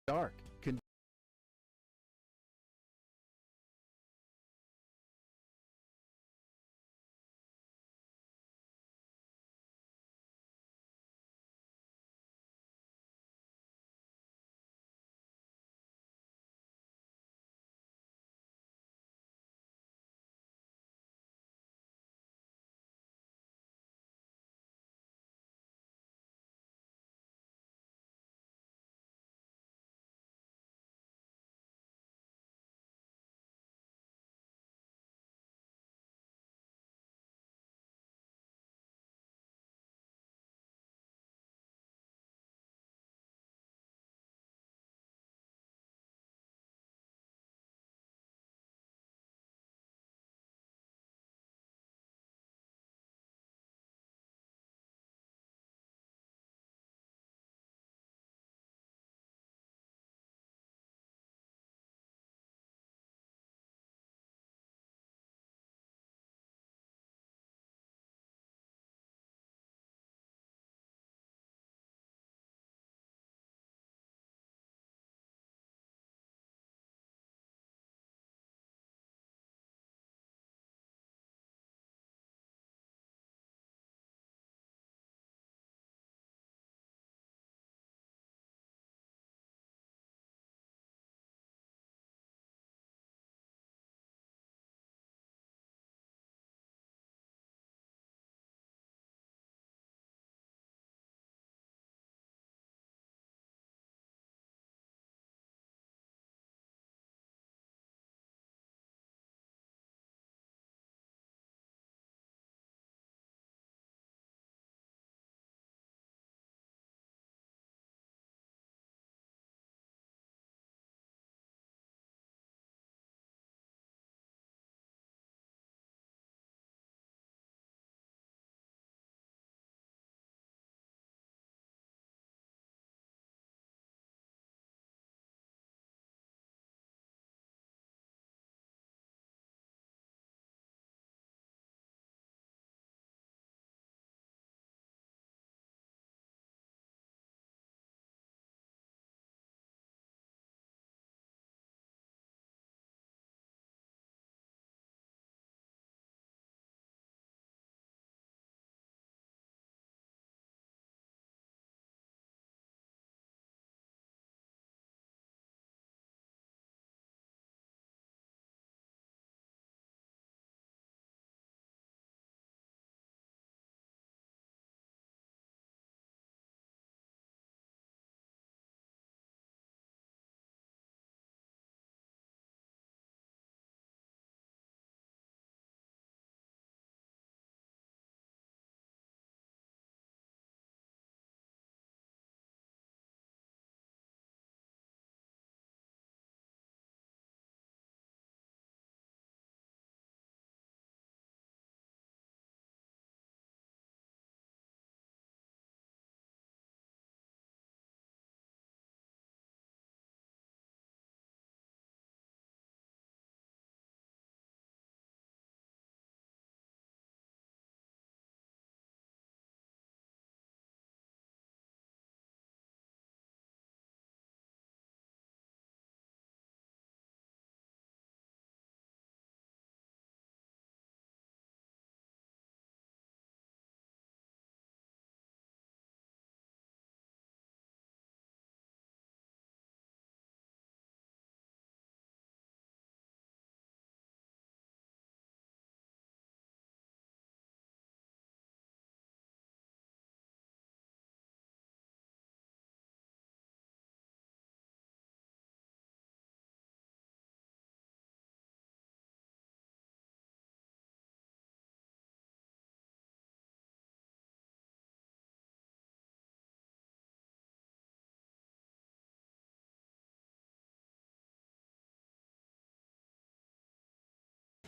dark.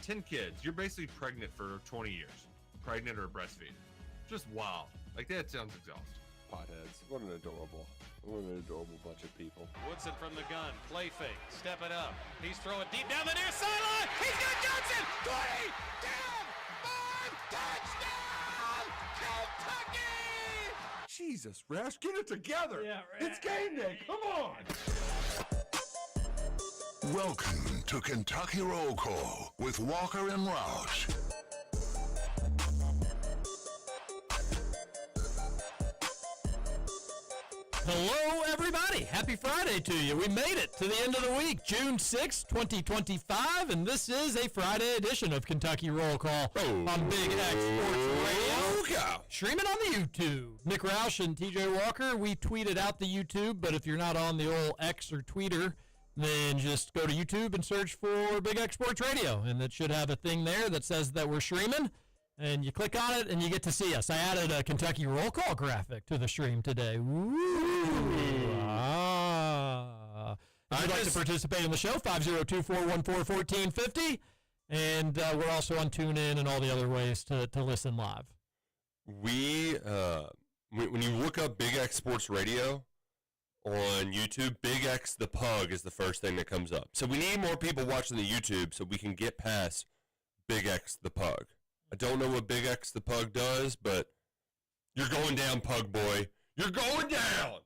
Ten kids, you're basically pregnant for 20 years. Pregnant or breastfeeding. Just wild. Like, that sounds exhausting. Potheads. What an adorable bunch of people. Woodson from the gun, play fake, step it up. He's throwing deep down the near sideline. He's got Johnson. 20, down, 5, touchdown, Kentucky! Jesus, Roush, get it together. Yeah, It's game day. Come on. Welcome to Kentucky Roll Call with Walker and Roush. Hello, everybody. Happy Friday to you. We made it to the end of the week, June 6th, 2025, and this is a Friday edition of Kentucky Roll Call on Big X Sports Radio. Streaming on the YouTube. Nick Roush and TJ Walker, we tweeted out the YouTube, but if you're not on the old X or Tweeter, then just go to YouTube and search for Big X Sports Radio, and it should have a thing there that says that we're streaming. And you click on it, and you get to see us. I added a Kentucky roll call graphic to the stream today. Ooh. Ah. If you'd like to participate in the show, 502-414-1450. And we're also on TuneIn and all the other ways to listen live. We, when you look up Big X Sports Radio on YouTube, Big X the Pug is the first thing that comes up. So we need more people watching the YouTube so we can get past Big X the Pug. I don't know what Big X the Pug does, but you're going down, Pug Boy. You're going down!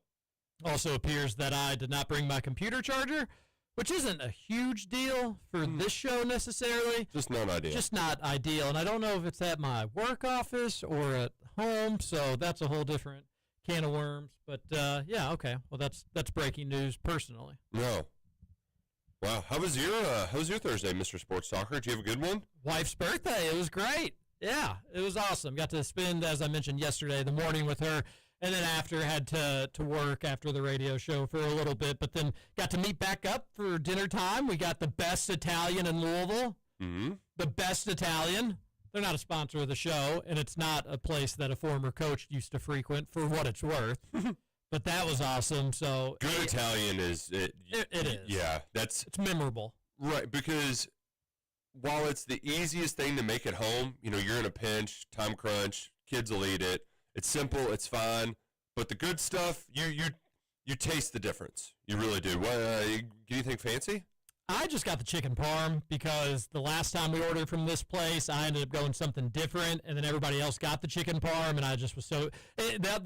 Also appears that I did not bring my computer charger, which isn't a huge deal for this show necessarily. Just not ideal. Just not ideal. And I don't know if it's at my work office or at home, so that's a whole different can of worms. But, yeah, okay. Well, that's breaking news personally. No. Wow. How was your Thursday, Mr. Sports Talker? Did you have a good one? Wife's birthday. It was great. Yeah, it was awesome. Got to spend, as I mentioned yesterday, the morning with her, and then after had to work after the radio show for a little bit, but then got to meet back up for dinner time. We got the best Italian in Louisville. Mm-hmm. The best Italian. They're not a sponsor of the show, and it's not a place that a former coach used to frequent for what it's worth. But that was awesome. So good Italian is it is. Yeah, it's memorable. Right, because while it's the easiest thing to make at home, you're in a pinch, time crunch, kids will eat it. It's simple, it's fine, but the good stuff, you taste the difference. You really do. What anything fancy? I just got the chicken parm because the last time we ordered from this place, I ended up going something different, and then everybody else got the chicken parm, and I just was the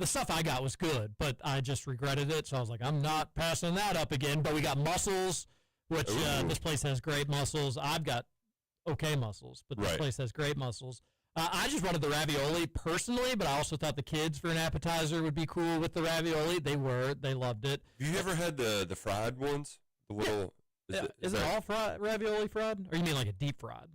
stuff I got was good, but I just regretted it, so I was like, I'm not passing that up again. But we got mussels, which this place has great mussels. I've got okay mussels, but this place has great mussels. I just wanted the ravioli personally, but I also thought the kids for an appetizer would be cool with the ravioli. They loved it. Have you ever had the fried ones? The little... Is it all ravioli fried? Or you mean like a deep fried?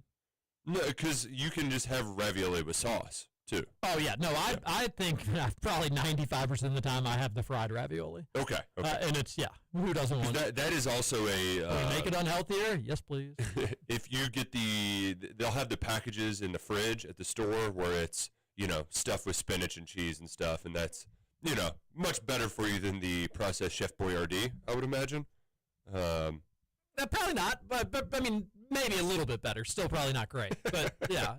No, because you can just have ravioli with sauce, too. Oh, yeah. No, I think probably 95% of the time I have the fried ravioli. Okay. And it's, who doesn't want it? That is also a... Can we make it unhealthier? Yes, please. If you get they'll have the packages in the fridge at the store where it's, stuffed with spinach and cheese and stuff, and that's, much better for you than the processed Chef Boyardee, I would imagine. Probably not, but I mean, maybe a little bit better. Still probably not great, but I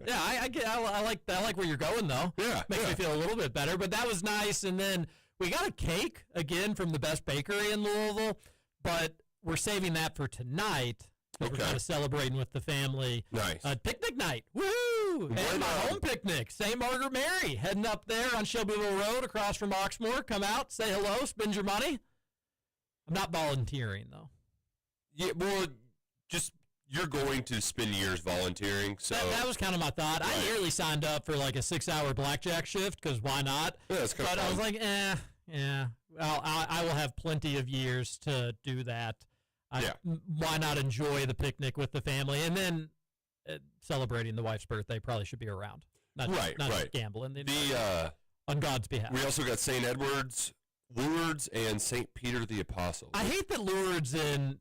like where you're going though. Yeah, makes me feel a little bit better. But that was nice, and then we got a cake again from the best bakery in Louisville, but we're saving that for tonight. Okay. We're kind of celebrating with the family. Nice. Picnic night. Woo! And my home picnic, St. Margaret Mary, heading up there on Shelbyville Road across from Oxmoor. Come out, say hello, spend your money. I'm not volunteering though. Yeah, well, just you're going to spend years volunteering, so that was kind of my thought. Right. I nearly signed up for like a 6-hour blackjack shift because why not? Yeah, that's kind of fun. I was like, well, I will have plenty of years to do that. Why not enjoy the picnic with the family and then celebrating the wife's birthday? Probably should be around, not just gambling. On God's behalf. We also got St. Edward's. Lourdes and St. Peter the Apostle. I hate that Lourdes and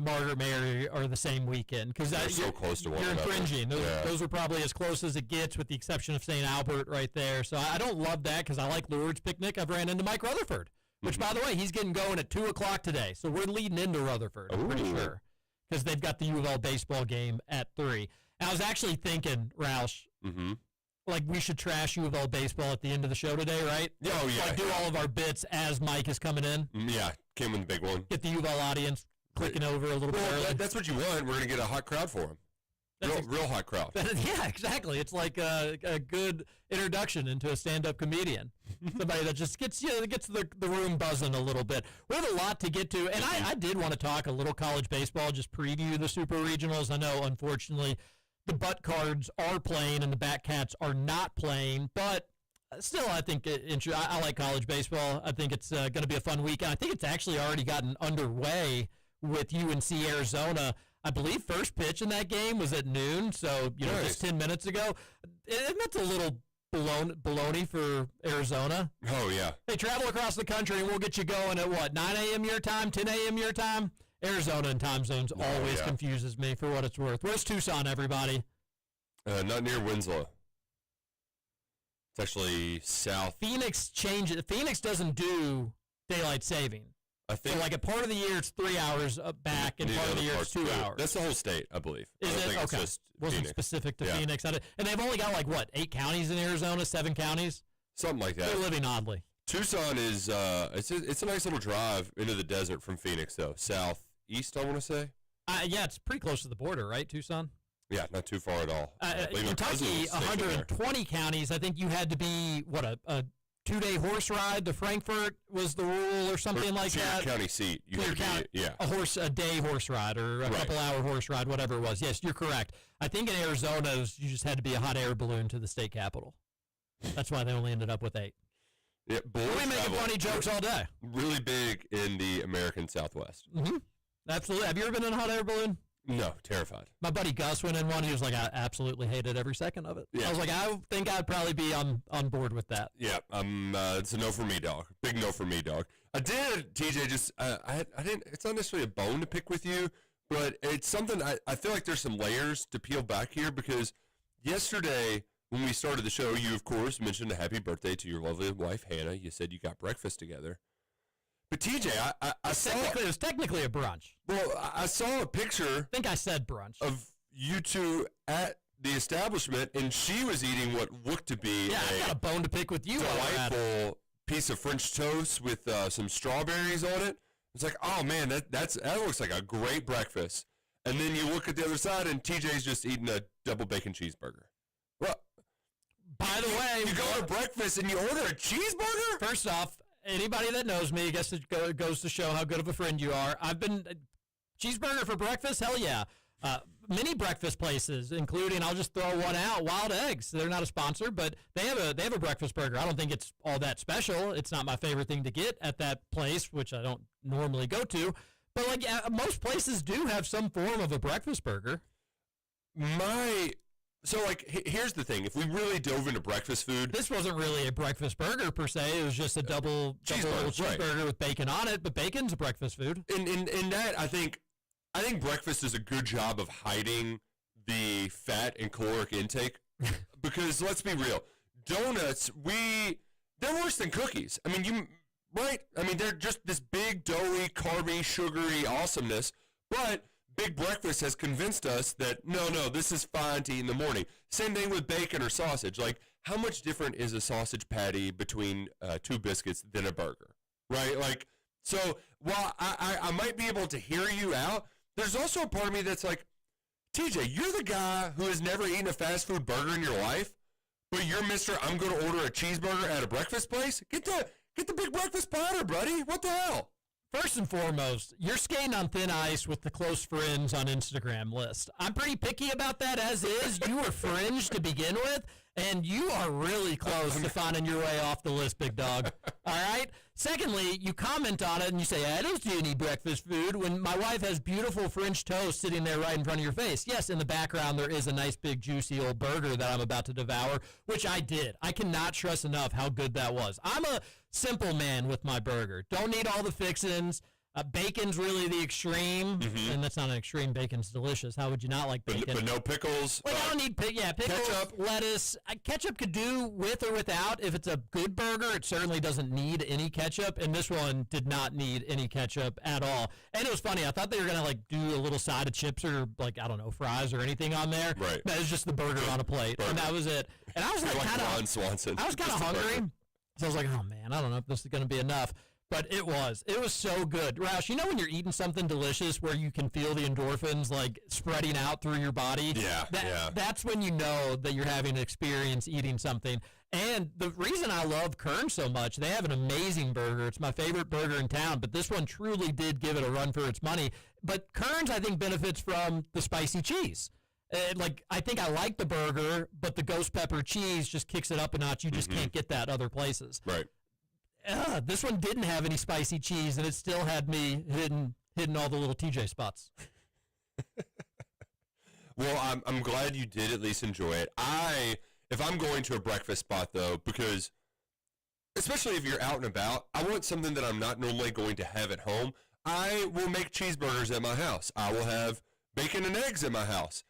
Margaret Mary are the same weekend because they're so close to one another. You're infringing. Those are probably as close as it gets, with the exception of St. Albert right there. So I don't love that because I like Lourdes picnic. I've ran into Mike Rutherford, which by the way, he's getting going at 2:00 today. So we're leading into Rutherford. I'm pretty sure because they've got the U of L baseball game at 3. And I was actually thinking, Roush. Mm-hmm. Like, we should trash U of L baseball at the end of the show today, right? Oh, yeah. Like, do all of our bits as Mike is coming in. Yeah, came in the big one. Get the U of L audience clicking over a little bit early. That's what you want. We're going to get a hot crowd for him. Real hot crowd. Yeah, exactly. It's like a good introduction into a stand-up comedian. Somebody that just gets the room buzzing a little bit. We have a lot to get to, and I did want to talk a little college baseball, just preview the Super Regionals. I know, unfortunately, the butt cards are playing and the bat cats are not playing, but still, I think I like college baseball. I think it's going to be a fun weekend. I think it's actually already gotten underway with UNC Arizona. I believe first pitch in that game was at noon, so just 10 minutes ago. And that's a little baloney for Arizona. Oh, yeah. They travel across the country, and we'll get you going at, 9 a.m. your time, 10 a.m. your time? Arizona and time zones always confuses me, for what it's worth. Where's Tucson, everybody? Not near Winslow. It's actually south. Phoenix doesn't do daylight saving. I think so, like, a part of the year it's 3 hours back, and part of the year it's 2 hours. That's the whole state, I believe. Is it? Think okay. It's wasn't Phoenix. Specific to Phoenix. And they've only got, 8 counties in Arizona, 7 counties? Something like that. They're living oddly. Tucson is, it's a nice little drive into the desert from Phoenix, though. Southeast, I want to say. Yeah, it's pretty close to the border, right, Tucson? Yeah, not too far at all. Kentucky, 120 counties. I think you had to be, a 2-day horse ride to Frankfurt was the rule or something like that. County seat. A day horse ride or a couple-hour horse ride, whatever it was. Yes, you're correct. I think in Arizona, you just had to be a hot air balloon to the state capitol. That's why they only ended up with 8. Yeah, we're making funny jokes all day. Really big in the American Southwest. Mm-hmm. Absolutely. Have you ever been in a hot air balloon? No, terrified. My buddy Gus went in one. He was like, I absolutely hated every second of it. Yeah. I was like, I think I'd probably be on board with that. Yeah, it's a no for me, dog. Big no for me, dog. I did, TJ, I didn't, it's not necessarily a bone to pick with you, but it's something, I feel like there's some layers to peel back here because yesterday when we started the show, you, of course, mentioned a happy birthday to your lovely wife, Hannah. You said you got breakfast together. But TJ, I saw it was technically a brunch. Well, I saw a picture. I think I said brunch of you two at the establishment, and she was eating what looked to be I got a bone to pick with you. Delightful piece of French toast with some strawberries on it. It's like, oh man, that looks like a great breakfast. And then you look at the other side, and TJ's just eating a double bacon cheeseburger. Well, by the way, you go to breakfast and you order a cheeseburger. First off, anybody that knows me, I guess it goes to show how good of a friend you are. I've been cheeseburger for breakfast. Hell yeah. Many breakfast places, including, I'll just throw one out, Wild Eggs. They're not a sponsor, but they have a breakfast burger. I don't think it's all that special. It's not my favorite thing to get at that place, which I don't normally go to. But most places do have some form of a breakfast burger. So, here's the thing. If we really dove into breakfast food... This wasn't really a breakfast burger, per se. It was just a double cheeseburger with bacon on it, but bacon's a breakfast food. In that, I think breakfast does a good job of hiding the fat and caloric intake. Because, let's be real, donuts, they're worse than cookies. I mean, they're just this big, doughy, carby, sugary awesomeness, but... Big breakfast has convinced us that, no, this is fine to eat in the morning. Same thing with bacon or sausage. How much different is a sausage patty between 2 biscuits than a burger, right? So while I might be able to hear you out, there's also a part of me that's like, TJ, you're the guy who has never eaten a fast food burger in your life, but you're Mr. I'm going to order a cheeseburger at a breakfast place? Get the big breakfast platter, buddy. What the hell? First and foremost, you're skating on thin ice with the close friends on Instagram list. I'm pretty picky about that as is. You were fringe to begin with, and you are really close to finding your way off the list, big dog. All right? Secondly, you comment on it and you say, I don't do any breakfast food when my wife has beautiful French toast sitting there right in front of your face. Yes, in the background there is a nice big juicy old burger that I'm about to devour, which I did. I cannot stress enough how good that was. I'm a simple man with my burger. Don't need all the fixins. Bacon's really the extreme, and that's not an extreme. Bacon's delicious. How would you not like bacon? But no pickles. I don't need pickles, ketchup, lettuce. Ketchup could do with or without. If it's a good burger, it certainly doesn't need any ketchup, and this one did not need any ketchup at all. And it was funny. I thought they were gonna do a little side of chips or fries or anything on there. Right. That was just the burger on a plate, and that was it. And I was Ron Swanson. I was kind of hungry, so I was like, oh man, I don't know if this is gonna be enough. But it was so good. Roush, you know when you're eating something delicious where you can feel the endorphins like spreading out through your body? Yeah, That's when you know that you're having an experience eating something. And the reason I love Kern so much, they have an amazing burger. It's my favorite burger in town, but this one truly did give it a run for its money. But Kern's, I think, benefits from the spicy cheese. I think I like the burger, but the ghost pepper cheese just kicks it up a notch. You just can't get that other places. Right. This one didn't have any spicy cheese, and it still had me hitting all the little TJ spots. Well, I'm glad you did at least enjoy it. If I'm going to a breakfast spot, though, because especially if you're out and about, I want something that I'm not normally going to have at home. I will make cheeseburgers at my house. I will have bacon and eggs at my house,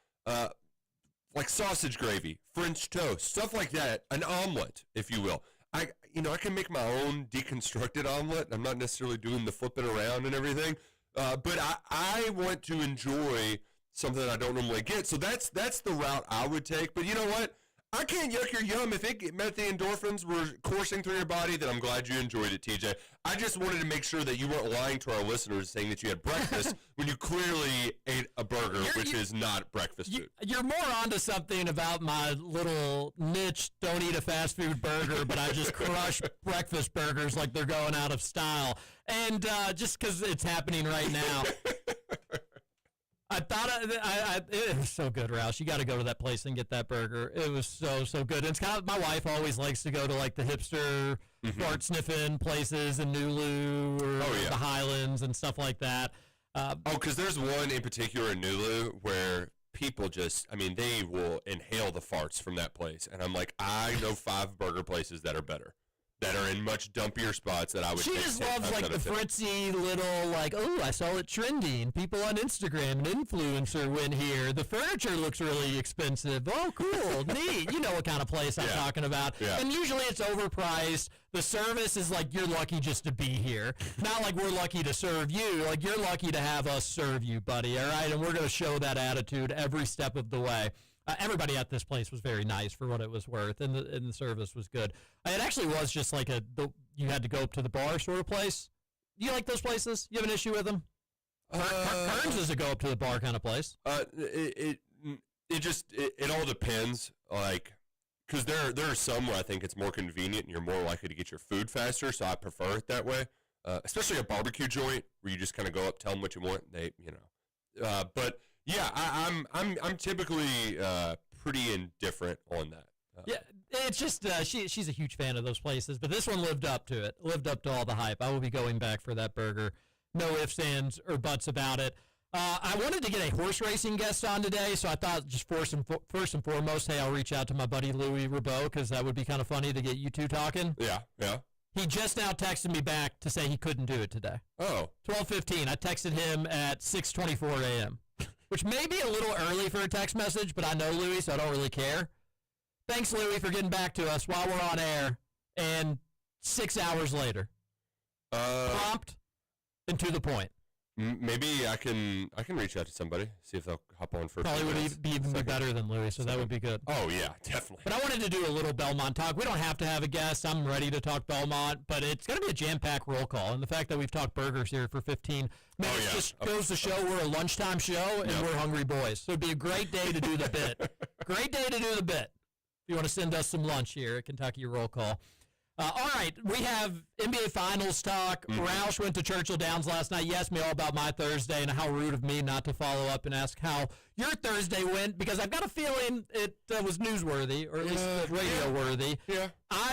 like sausage gravy, French toast, stuff like that, an omelet, if you will. I can make my own deconstructed omelet. I'm not necessarily doing the flipping around and everything, but I want to enjoy something that I don't normally get. So that's the route I would take. But you know what? I can't yuck your yum. If it meant the endorphins were coursing through your body, then I'm glad you enjoyed it, TJ. I just wanted to make sure that you weren't lying to our listeners saying that you had breakfast when you clearly ate a burger, which is not breakfast food. You're more onto something about my little niche, don't eat a fast food burger, but I just crush breakfast burgers like they're going out of style. And just because it's happening right now. I thought it was so good, Roush. You got to go to that place and get that burger. It was so good. And it's kind of, my wife always likes to go to like the hipster fart sniffing places in Nulu or the Highlands and stuff like that. Because there's one in particular in Nulu where people they will inhale the farts from that place. And I'm like, I know 5 burger places that are better, that are in much dumpier spots that I would. She just loves like the fritzy little I saw it trending. People on Instagram, an influencer went here. The furniture looks really expensive. Oh, cool, neat. You know what kind of place I'm talking about. Yeah. And usually it's overpriced. The service is like you're lucky just to be here. Not like we're lucky to serve you. Like you're lucky to have us serve you, buddy. All right, and we're gonna show that attitude every step of the way. Everybody at this place was very nice for what it was worth, and the service was good. It actually was just like you had to go up to the bar sort of place. Do you like those places? You have an issue with them? Kern's is a go up to the bar kind of place. It all depends, because there are some where I think it's more convenient and you're more likely to get your food faster, so I prefer it that way. Especially a barbecue joint where you just kind of go up, tell them what you want, but. Yeah, I'm typically pretty indifferent on that. Yeah, it's just she's a huge fan of those places, but this one lived up to it. Lived up to all the hype. I will be going back for that burger. No ifs, ands, or buts about it. I wanted to get a horse racing guest on today, so I thought just first and foremost, hey, I'll reach out to my buddy Louis Rabeau because that would be kind of funny to get you two talking. Yeah. He just now texted me back to say he couldn't do it today. Oh. 12:15. I texted him at 6:24 a.m. Which may be a little early for a text message, but I know Louis, so I don't really care. Thanks, Louis, for getting back to us while we're on air. And 6 hours later. Prompt and to the point. Maybe I can reach out to somebody, see if they'll hop on for Probably would be even better than Louis, so that would be good. Oh, yeah, definitely. But I wanted to do a little Belmont talk. We don't have to have a guest. I'm ready to talk Belmont, but it's going to be a jam-packed roll call. And the fact that we've talked burgers here for 15 minutes just goes to show we're a lunchtime show and we're hungry boys. So it'd be a great day to do the bit. Great day to do the bit. If you want to send us some lunch here at Kentucky Roll Call. All right, we have NBA Finals talk. Roush went to Churchill Downs last night. You asked me all about my Thursday and how rude of me not to follow up and ask how your Thursday went, because I've got a feeling it was newsworthy, or at least radio-worthy. Yeah.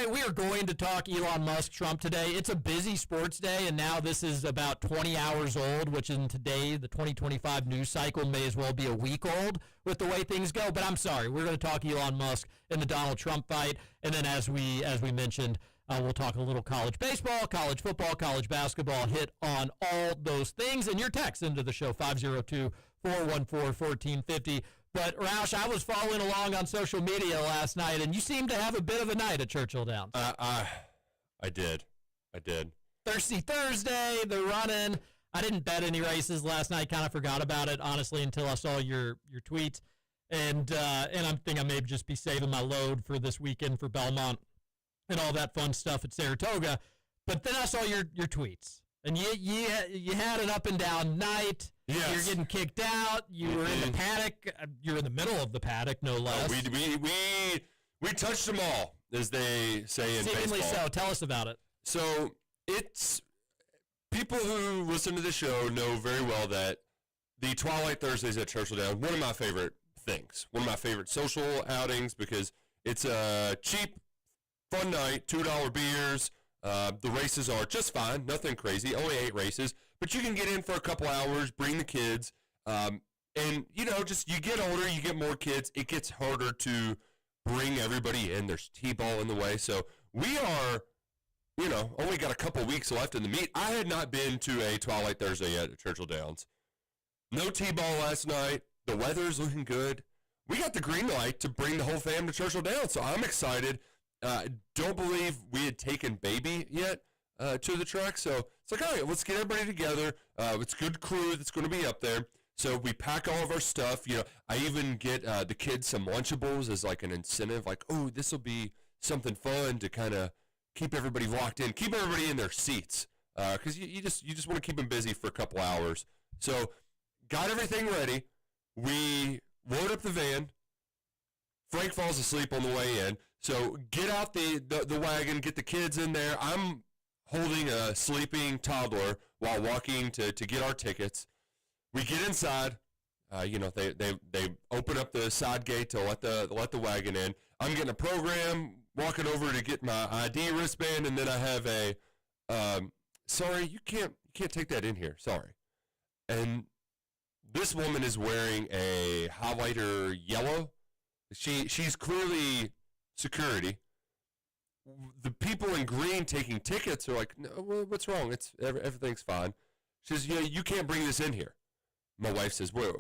We are going to talk Elon Musk, Trump today. It's a busy sports day, and now this is about 20 hours old, which in today, the 2025 news cycle, may as well be a week old with the way things go. But I'm sorry, we're going to talk Elon Musk and the Donald Trump fight, and then as we mentioned, we'll talk a little college baseball, college football, college basketball, hit on all those things. And your text into the show, 502-414-1450. But, Roush, I was following along on social media last night, and you seemed to have a bit of a night at Churchill Downs. I did. Thirsty Thursday, they're running. I didn't bet any races last night. Kind of forgot about it, honestly, until I saw your tweet. And I think I may just be saving my load for this weekend for Belmont and all that fun stuff at Saratoga. But then I saw your tweets, and you had an up and down night. Yes. You're getting kicked out. You were in the paddock. You're in the middle of the paddock, no less. We touched them all, as they say in Seemingly baseball. so. Tell us about it. So it's people who listen to the show know very well that the Twilight Thursdays at Churchill Downs, one of my favorite things, one of my favorite social outings, because it's a cheap, fun night, $2 beers. The races are just fine, nothing crazy, only 8 races, but you can get in for a couple hours, bring the kids, and, just you get older, you get more kids, it gets harder to bring everybody in. There's T-ball in the way, so we are, only got a couple weeks left in the meet. I had not been to a Twilight Thursday yet at Churchill Downs. No T-ball last night. The weather's looking good. We got the green light to bring the whole fam to Churchill Downs, so I'm excited. Don't believe we had taken baby yet to the track, so it's like, all right, let's get everybody together. It's a good crew that's going to be up there. So we pack all of our stuff. I even get the kids some Lunchables as like an incentive, like, oh, this will be something fun to kind of keep everybody locked in, keep everybody in their seats, because you just want to keep them busy for a couple hours. So got everything ready. We load up the van. Frank falls asleep on the way in. So get out the wagon, get the kids in there. I'm holding a sleeping toddler while walking to get our tickets. We get inside. They open up the side gate to let the wagon in. I'm getting a program, walking over to get my ID wristband, and then I have a sorry, you can't take that in here. Sorry. And this woman is wearing a highlighter yellow. She's clearly security. The people in green taking tickets are like, no, what's wrong? Everything's fine. She says, you can't bring this in here. My wife says, what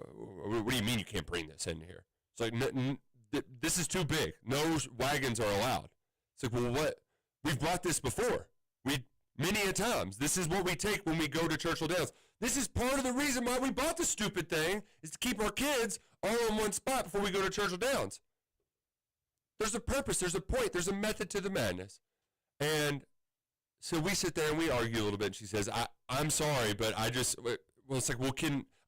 do you mean you can't bring this in here? It's like, this is too big. No wagons are allowed. It's like, well, what? We've brought this before. Many a times. This is what we take when we go to Churchill Downs. This is part of the reason why we bought the stupid thing, is to keep our kids all in one spot before we go to Churchill Downs. There's a purpose, there's a point, there's a method to the madness. And so we sit there and we argue a little bit. And she says, I'm sorry, but it's like, well,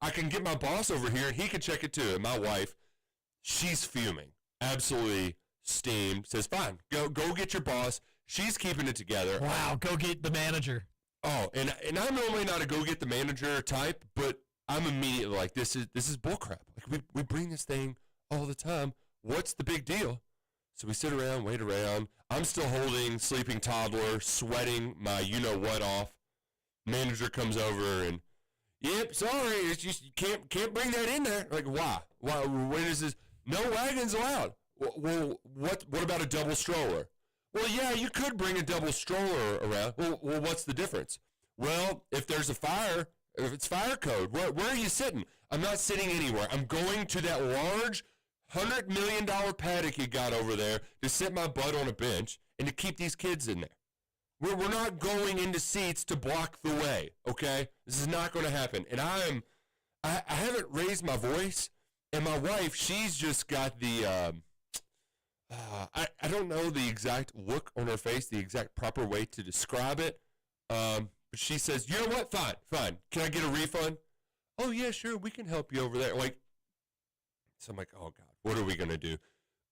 I can get my boss over here and he can check it too. And my wife, she's fuming, absolutely steamed, says, fine, go get your boss. She's keeping it together. Wow, go get the manager. Oh, and I'm normally not a go get the manager type, but I'm immediately like, this is bullcrap. Like we bring this thing all the time. What's the big deal? So we sit around, wait around. I'm still holding sleeping toddler, sweating my you-know-what off. Manager comes over and, yep, sorry, it's just you can't bring that in there. Like, why? When is this? No wagons allowed. Well, what about a double stroller? Well, yeah, you could bring a double stroller around. Well, what's the difference? Well, if there's a fire, if it's fire code, where are you sitting? I'm not sitting anywhere. I'm going to that large $100 million paddock you got over there to sit my butt on a bench and to keep these kids in there. We're not going into seats to block the way, okay? This is not going to happen. And I haven't raised my voice, and my wife, she's just got the, I don't know the exact look on her face, the exact proper way to describe it. But she says, you know what? Fine. Can I get a refund? Oh, yeah, sure. We can help you over there. Like, so I'm like, oh, God, what are we going to do?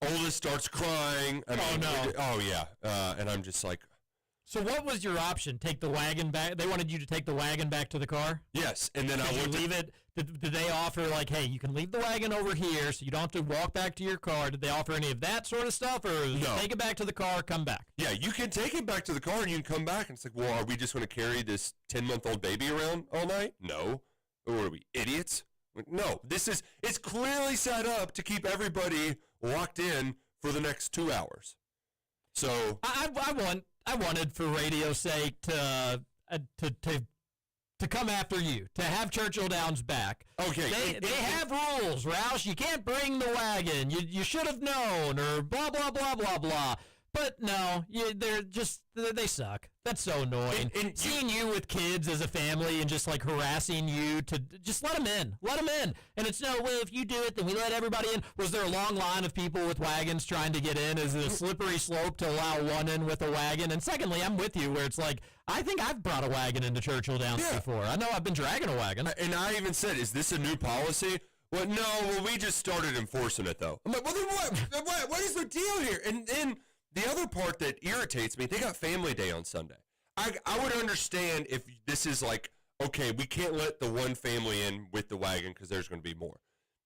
Oldest starts crying. Oh, yeah. And I'm just like. So what was your option? Take the wagon back? They wanted you to take the wagon back to the car? Yes. And then I would leave it. Did they offer, like, hey, you can leave the wagon over here so you don't have to walk back to your car? Did they offer any of that sort of stuff? Or no. Take it back to the car, come back? Yeah, you can take it back to the car and you can come back. And it's like, well, are we just going to carry this 10-month-old baby around all night? No. Or are we idiots? Like, no. It's clearly set up to keep everybody locked in for the next 2 hours. So I wanted, for radio's sake, to come after you, to have Churchill Downs back. Okay. They have rules, Roush. You can't bring the wagon. You should have known, or blah, blah, blah, blah, blah. But no, they suck. That's so annoying. And seeing you with kids as a family and just like harassing you to just let them in. Let them in. And it's no, well, if you do it, then we let everybody in. Was there a long line of people with wagons trying to get in? Is it a slippery slope to allow one in with a wagon? And secondly, I'm with you where it's like, I think I've brought a wagon into Churchill Downs before. I know I've been dragging a wagon. And I even said, is this a new policy? Well, no, we just started enforcing it, though. I'm like, well, then what? What is the deal here? And then the other part that irritates me, they got family day on Sunday. I would understand if this is like, okay, we can't let the one family in with the wagon because there's going to be more.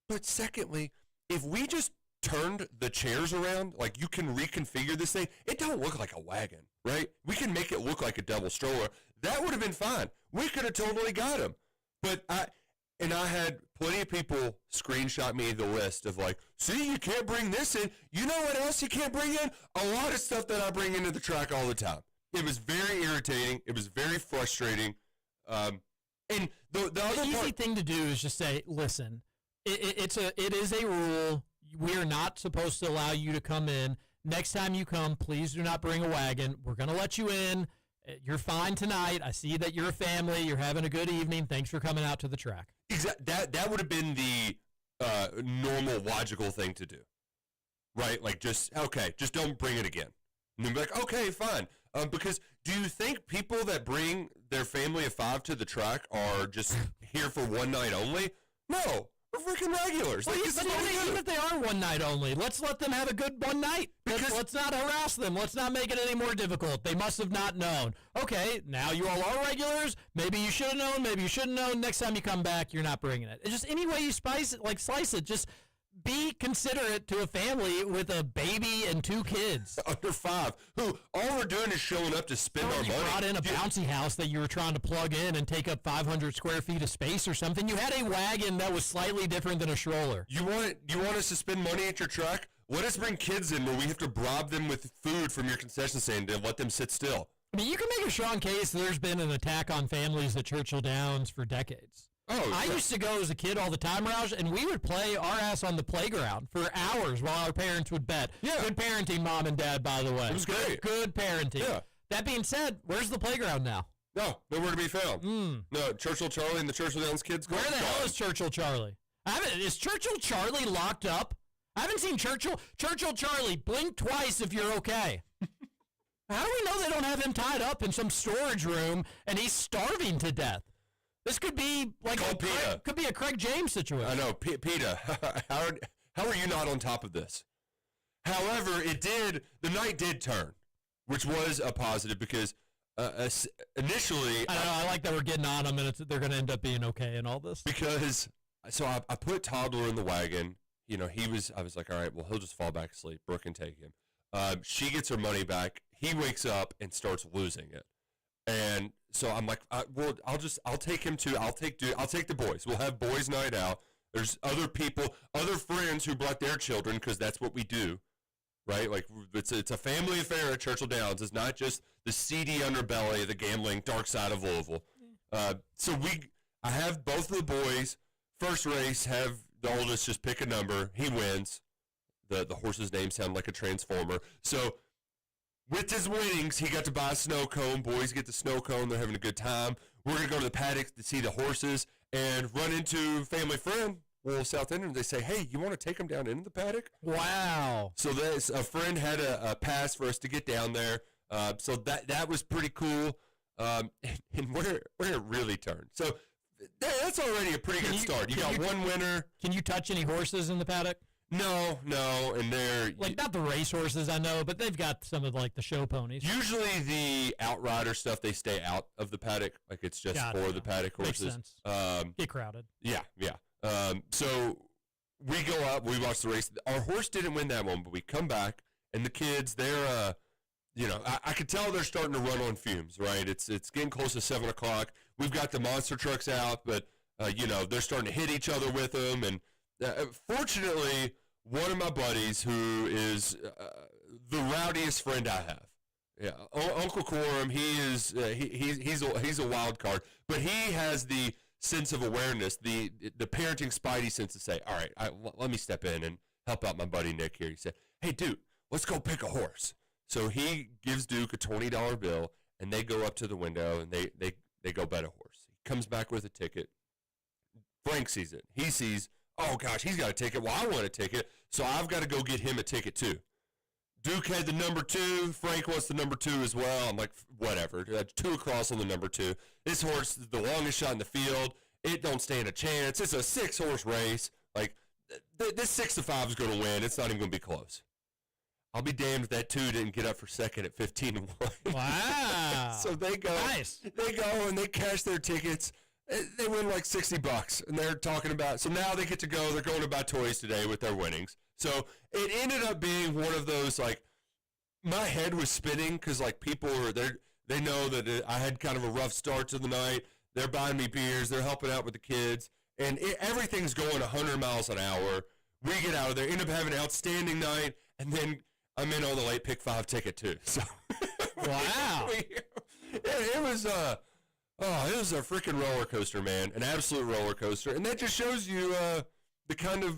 But secondly, if we just turned the chairs around, like you can reconfigure this thing, it don't look like a wagon, right? We can make it look like a double stroller. That would have been fine. We could have totally got him. But I had plenty of people screenshot me the list of like, see, you can't bring this in. You know what else you can't bring in? A lot of stuff that I bring into the track all the time. It was very irritating. It was very frustrating. And the other easy thing to do is just say, listen, it is a rule. We are not supposed to allow you to come in. Next time you come, please do not bring a wagon. We're going to let you in. You're fine tonight. I see that you're a family. You're having a good evening. Thanks for coming out to the track. Exactly. That would have been the normal, logical thing to do, right? Like, just don't bring it again. And then be like, okay, fine. Because do you think people that bring their family of 5 to the track are just here for one night only? No. We're freaking regulars. Well, even if they are one night only, let's let them have a good one night. Let's not harass them. Let's not make it any more difficult. They must have not known. Okay, now you all are regulars. Maybe you should have known. Maybe you shouldn't have known. Next time you come back, you're not bringing it. It's just any way you slice it, just be considerate to a family with a baby and 2 kids. Under 5, who all we're doing is showing up to spend our money. You brought in a bouncy house that you were trying to plug in and take up 500 square feet of space or something. You had a wagon that was slightly different than a stroller. You want us to spend money at your track? Let us bring kids in where we have to bribe them with food from your concession stand and let them sit still. I mean, you can make a strong case there's been an attack on families at Churchill Downs for decades. Oh, I used to go as a kid all the time, Roush, and we would play our ass on the playground for hours while our parents would bet. Yeah. Good parenting, Mom and Dad, by the way. It was great. Good parenting. Yeah. That being said, where's the playground now? No, nowhere to be found. No, Churchill Charlie and the Churchill Downs kids. Where the hell is Churchill Charlie? Is Churchill Charlie locked up? I haven't seen Churchill Charlie. Blink twice if you're okay. How do we know they don't have him tied up in some storage room and he's starving to death? This could be like a Craig James situation. I know, PETA. How are you not on top of this? However, the night did turn, which was a positive because initially. I know. I like that we're getting on them and they're going to end up being okay in all this. Because I put toddler in the wagon. You know, I was like, all right, well, he'll just fall back asleep. Brooke can take him. She gets her money back. He wakes up and starts losing it. And so I'm like, I'll take him too. I'll take the boys. We'll have boys' night out. There's other people, other friends who brought their children because that's what we do, right? Like it's a family affair at Churchill Downs. It's not just the seedy underbelly, the gambling dark side of Louisville. So I have both of the boys. First race, have the oldest just pick a number. He wins. The horse's name sounded like a transformer. So with his winnings, he got to buy a snow cone. Boys get the snow cone. They're having a good time. We're going to go to the paddock to see the horses and run into family friend, Will South End, and they say, hey, you want to take them down into the paddock? Wow. So a friend had a pass for us to get down there. So that was pretty cool. And where it really turned. So that's already a pretty good start. You got one winner. Can you touch any horses in the paddock? No, and they're not the race horses, I know, but they've got some of like the show ponies. Usually the outrider stuff, they stay out of the paddock, like it's just for the paddock horses. Makes sense. Get crowded. Yeah. So we go up, we watch the race. Our horse didn't win that one, but we come back, and the kids, they're, I could tell they're starting to run on fumes, right? It's getting close to 7 o'clock. We've got the monster trucks out, but they're starting to hit each other with them, and. Fortunately, one of my buddies who is the rowdiest friend I have, Uncle Quorum, he's a wild card, but he has the sense of awareness, the parenting spidey sense to say, all right, let me step in and help out my buddy Nick here. He said, hey, Duke, let's go pick a horse. So he gives Duke a $20 bill, and they go up to the window and they go bet a horse. He comes back with a ticket. Frank sees it. He sees, oh gosh, he's got a ticket. Well, I want a ticket, so I've got to go get him a ticket too. Duke had the number 2. Frank wants the number 2 as well. I'm like, whatever. 2 across on the number 2. This horse is the longest shot in the field. It don't stand a chance. It's a 6-horse race. Like, this 6-5 is going to win. It's not even going to be close. I'll be damned if that 2 didn't get up for second at 15-1. Wow. So they go. Nice. They go and they cash their tickets. They win like $60, and they're talking about. So now they get to go. They're going to buy toys today with their winnings. So it ended up being one of those, like, my head was spinning because, like, people were there. They know that I had kind of a rough start to the night. They're buying me beers. They're helping out with the kids. And everything's going 100 miles an hour. We get out of there, end up having an outstanding night, and then I'm in on the late pick 5 ticket too. So Wow. it was a freaking roller coaster, man. An absolute roller coaster. And that just shows you the kind of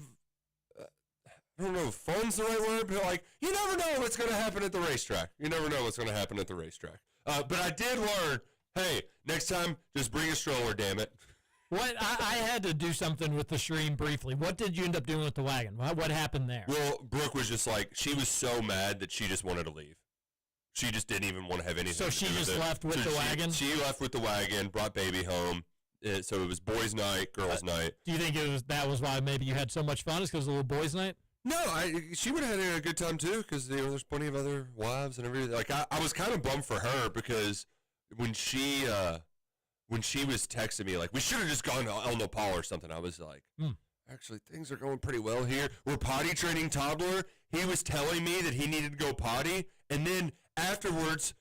I don't know if fun's the right word, but like, you never know what's going to happen at the racetrack. You never know what's going to happen at the racetrack. But I did learn, hey, next time, just bring a stroller, damn it. What I had to do something with the stream briefly. What did you end up doing with the wagon? What happened there? Well, Brooke was just like, she was so mad that she just wanted to leave. She just didn't even want to have anything So to she do with just it. left with the wagon? She left with the wagon, brought baby home. So it was boys' night, girls' night. Do you think that was why maybe you had so much fun? Is because of the little boys' night? No, she would have had a good time too, because there's plenty of other wives and everything. Like I was kind of bummed for her because when she was texting me like we should have just gone to El Nopal or something, I was like, actually things are going pretty well here. We're potty training toddler. He was telling me that he needed to go potty, and then afterwards,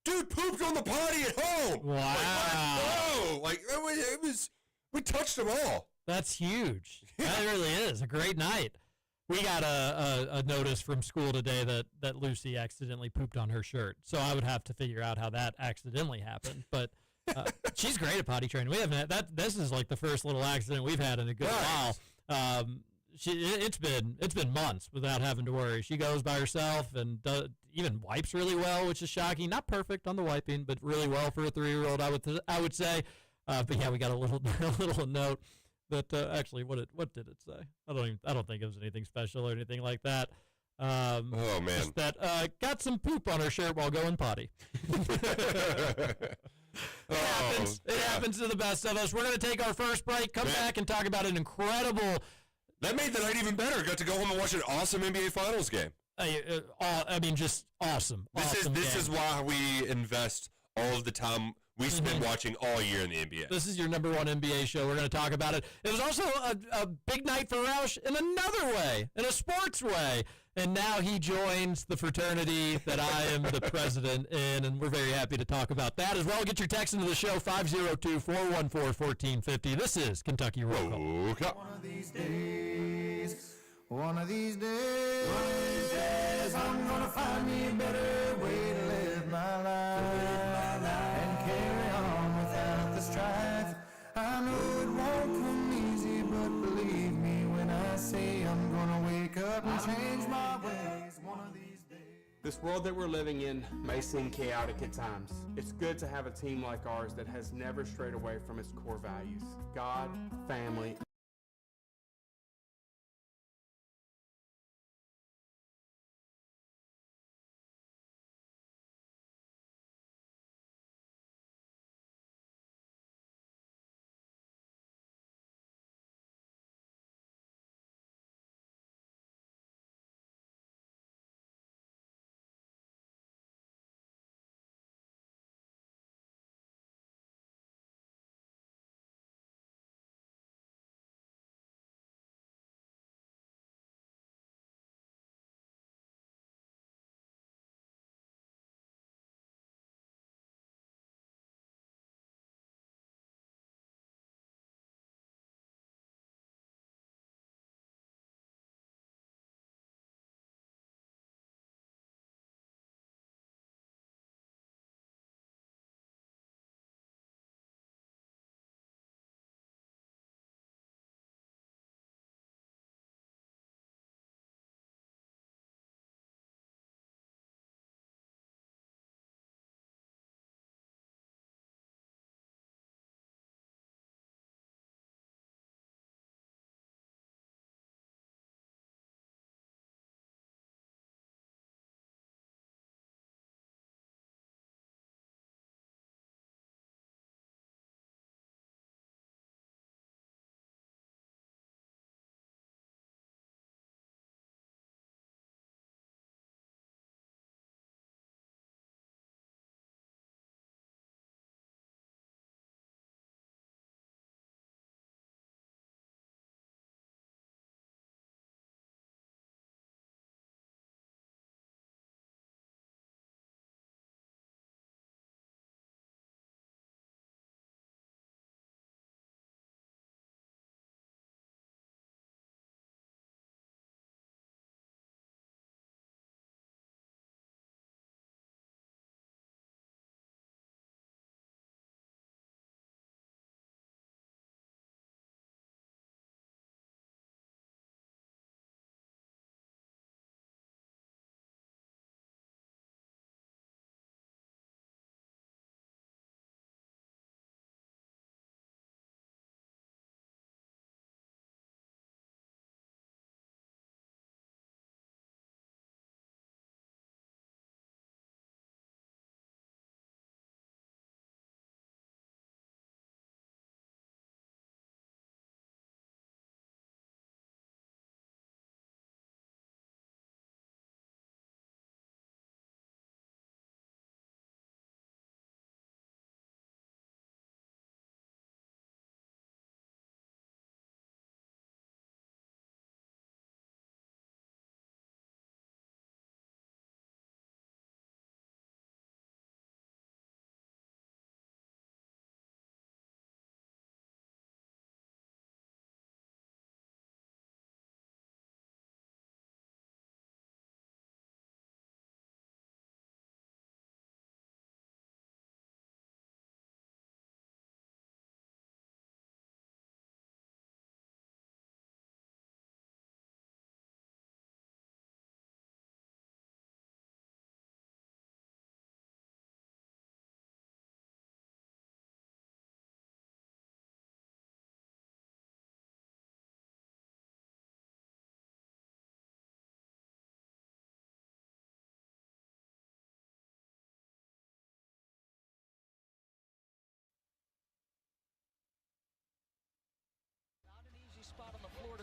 dude pooped on the potty at home. Wow! Like it was we touched them all. That's huge. That really is a great night. We got a notice from school today that Lucy accidentally pooped on her shirt. So I would have to figure out how that accidentally happened. But she's great at potty training. We haven't had that. This is like the first little accident we've had in a good while. It's been months without having to worry. She goes by herself and even wipes really well, which is shocking. Not perfect on the wiping, but really well for a 3-year-old. I would say. But yeah, we got a little note. That actually, what did it say? I don't think it was anything special or anything like that. Oh man! Just that got some poop on her shirt while going potty. It happens to the best of us. We're going to take our first break. Come back and talk about an incredible. That made the night even better. Got to go home and watch an awesome NBA Finals game. I mean, just awesome. This is why we invest all of the time we spend watching all year in the NBA. This is your number one NBA show. We're going to talk about it. It was also a big night for Roush in another way, in a sports way. And now he joins the fraternity that I am the president in, and we're very happy to talk about that as well. Get your text into the show, 502-414-1450. This is Kentucky Roll Call. Oh, One of these days, I'm gonna find me a better way to live my life and carry on without the strife. I know it won't come easy, but believe me when I say I'm gonna wake up and change my ways one of these days. This world that we're living in may seem chaotic at times. It's good to have a team like ours that has never strayed away from its core values: God, family,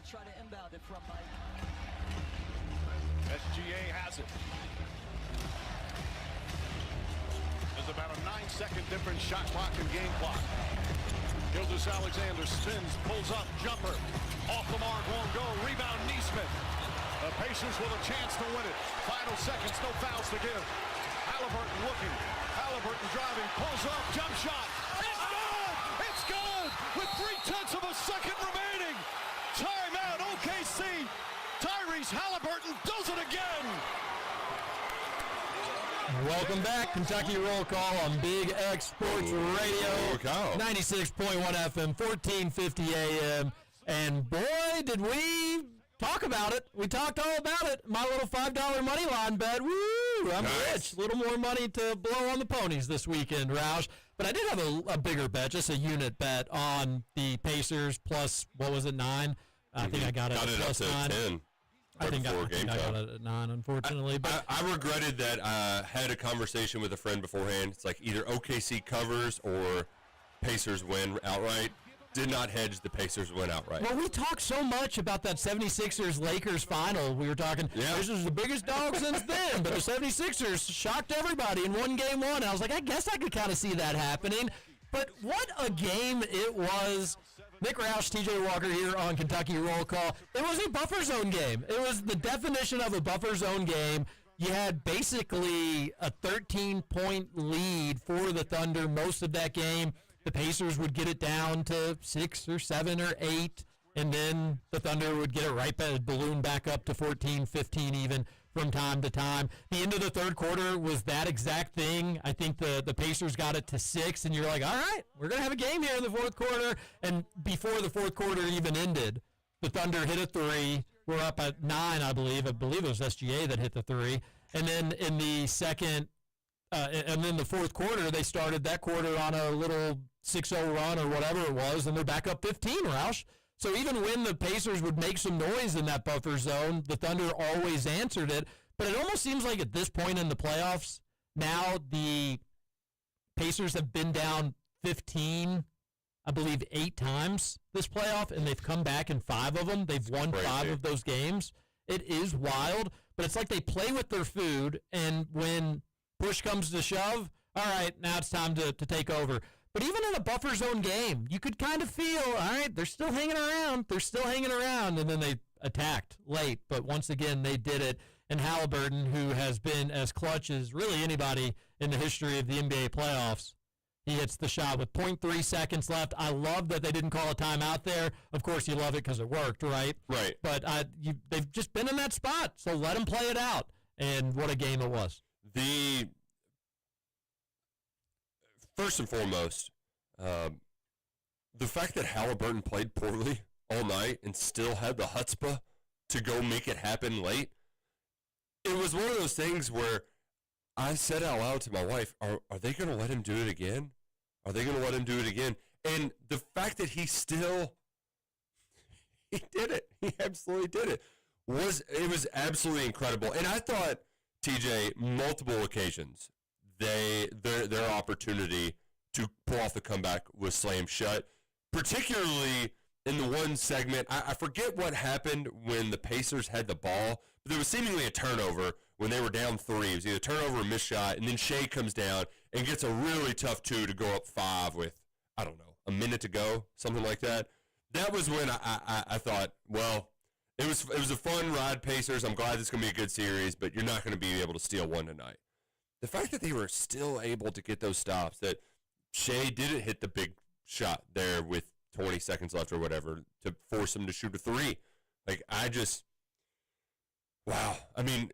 try to inbound it from Mike. SGA has it. There's about a 9-second difference shot clock and game clock. Gildas Alexander spins, pulls up, jumper. Off the mark, won't go. Rebound, Neesmith. The Pacers with a chance to win it. Final seconds, no fouls to give. Halliburton looking. Halliburton driving, pulls up, jump shot. It's good! It's good! With 0.3 of a second remaining. Timeout, OKC. Tyrese Halliburton does it again. Welcome back. Kentucky Roll Call on Big X Sports Radio. 96.1 FM, 1450 AM. And boy, did we talk about it. We talked all about it. My little $5 money line bet. Woo! I'm rich. A little more money to blow on the ponies this weekend, Roush. But I did have a bigger bet, just a unit bet on the Pacers plus, what was it, 9? I think I got it at plus up to 9. 10. I think I got it at 9, unfortunately. But I regretted that I had a conversation with a friend beforehand. It's like either OKC covers or Pacers win outright. Did not hedge the Pacers win outright. Well, we talked so much about that 76ers-Lakers final. We were talking, Pacers the biggest dog since then, but the 76ers shocked everybody and won game 1. I was like, I guess I could kind of see that happening. But what a game it was. Nick Roush, TJ Walker here on Kentucky Roll Call. It was a buffer zone game. It was the definition of a buffer zone game. You had basically a 13-point lead for the Thunder most of that game. The Pacers would get it down to 6 or 7 or 8, and then the Thunder would get it right back, balloon back up to 14, 15 even from time to time. The end of the third quarter was that exact thing. I think the Pacers got it to 6, and you're like, all right, we're going to have a game here in the fourth quarter. And before the fourth quarter even ended, the Thunder hit a 3. We're up at 9, I believe. I believe it was SGA that hit the 3. And then in the second and then the fourth quarter, they started that quarter on a little 6-0 run or whatever it was, and they're back up 15, Roush. So even when the Pacers would make some noise in that buffer zone, the Thunder always answered it. But it almost seems like at this point in the playoffs, now the Pacers have been down 15, I believe 8 times this playoff, and they've come back in 5 of them. They've won 5 of those games. It is wild, but it's like they play with their food, and when push comes to shove, all right, now it's time to take over. But even in a buffer zone game, you could kind of feel, all right, they're still hanging around. They're still hanging around. And then they attacked late. But once again, they did it. And Halliburton, who has been as clutch as really anybody in the history of the NBA playoffs, he hits the shot with 0.3 seconds left. I love that they didn't call a timeout there. Of course, you love it because it worked, right? Right. But they've just been in that spot. So let them play it out. And what a game it was. First and foremost, the fact that Halliburton played poorly all night and still had the chutzpah to go make it happen late, it was one of those things where I said out loud to my wife, are they going to let him do it again? Are they going to let him do it again? And the fact that he did it. He absolutely did it. It was absolutely incredible. And I thought, TJ, multiple occasions, their opportunity to pull off the comeback was slammed shut, particularly in the one segment. I forget what happened when the Pacers had the ball, but there was seemingly a turnover when they were down 3. It was either a turnover or a missed shot, and then Shea comes down and gets a really tough 2 to go up 5 with, I don't know, a minute to go, something like that. That was when I thought, well, it was a fun ride, Pacers. I'm glad it's going to be a good series, but you're not going to be able to steal one tonight. The fact that they were still able to get those stops, that Shea didn't hit the big shot there with 20 seconds left or whatever to force him to shoot a 3. Like, wow. I mean,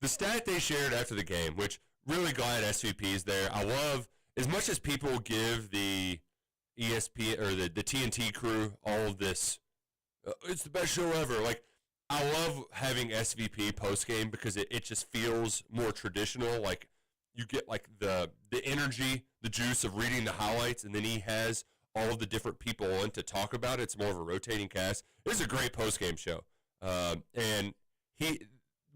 the stat they shared after the game, which really glad SVP's there. I love, as much as people give the ESP or the TNT crew all of this, it's the best show ever. Like, I love having SVP post-game because it just feels more traditional. Like, you get, like, the energy, the juice of reading the highlights, and then he has all of the different people on to talk about it. It's more of a rotating cast. It's a great post-game show. And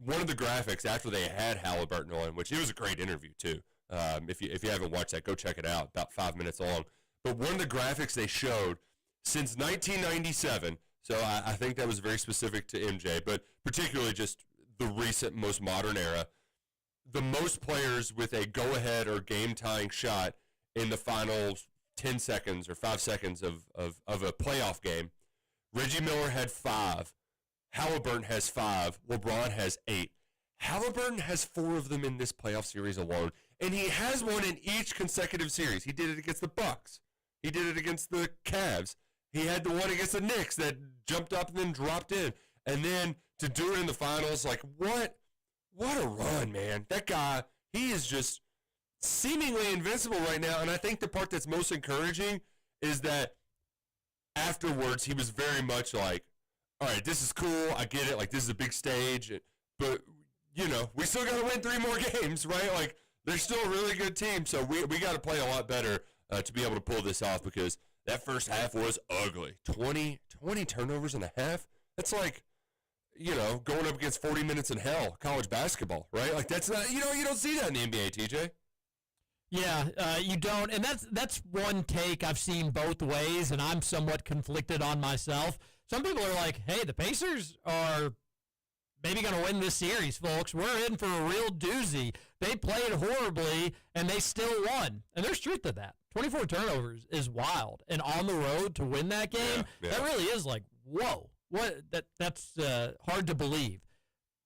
one of the graphics after they had Halliburton on, which it was a great interview, too. If you haven't watched that, go check it out. About 5 minutes long. But one of the graphics they showed, since 1997, So I think that was very specific to MJ, but particularly just the recent, most modern era. The most players with a go-ahead or game-tying shot in the final 10 seconds or 5 seconds of a playoff game. Reggie Miller had 5. Halliburton has 5. LeBron has 8. Halliburton has 4 of them in this playoff series alone, and he has one in each consecutive series. He did it against the Bucks. He did it against the Cavs. He had the one against the Knicks that jumped up and then dropped in. And then to do it in the finals, like, what a run, man. That guy, he is just seemingly invincible right now. And I think the part that's most encouraging is that afterwards he was very much like, all right, this is cool. I get it. Like, this is a big stage. But, you know, we still got to win 3 more games, right? Like, they're still a really good team. So we got to play a lot better to be able to pull this off, because that first half was ugly. 20 turnovers in a half? That's like, you know, going up against 40 minutes in hell, college basketball, right? Like, that's not, you know, you don't see that in the NBA, TJ. Yeah, you don't, and that's one take I've seen both ways, and I'm somewhat conflicted on myself. Some people are like, hey, the Pacers are maybe going to win this series, folks. We're in for a real doozy. They played horribly, and they still won. And there's truth to that. 24 turnovers is wild. And on the road to win that game, that really is like, whoa. That's hard to believe.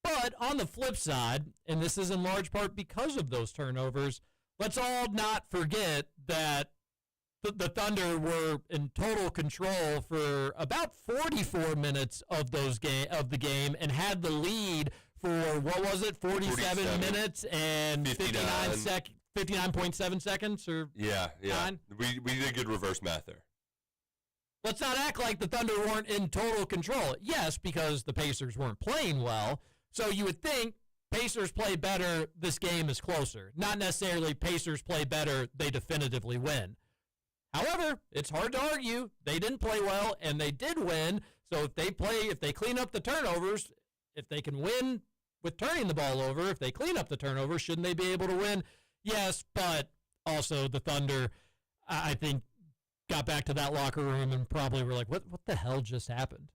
But on the flip side, and this is in large part because of those turnovers, let's all not forget that the Thunder were in total control for about 44 minutes of the game and had the lead for, what was it, 47 minutes and 59.7 seconds? Or yeah. We did good reverse math there. Let's not act like the Thunder weren't in total control. Yes, because the Pacers weren't playing well. So you would think Pacers play better, this game is closer. Not necessarily Pacers play better, they definitively win. However, it's hard to argue. They didn't play well, and they did win. So if they clean up the turnovers, if they can win with turning the ball over, if they clean up the turnovers, shouldn't they be able to win? Yes, but also the Thunder, I think, got back to that locker room and probably were like, what the hell just happened?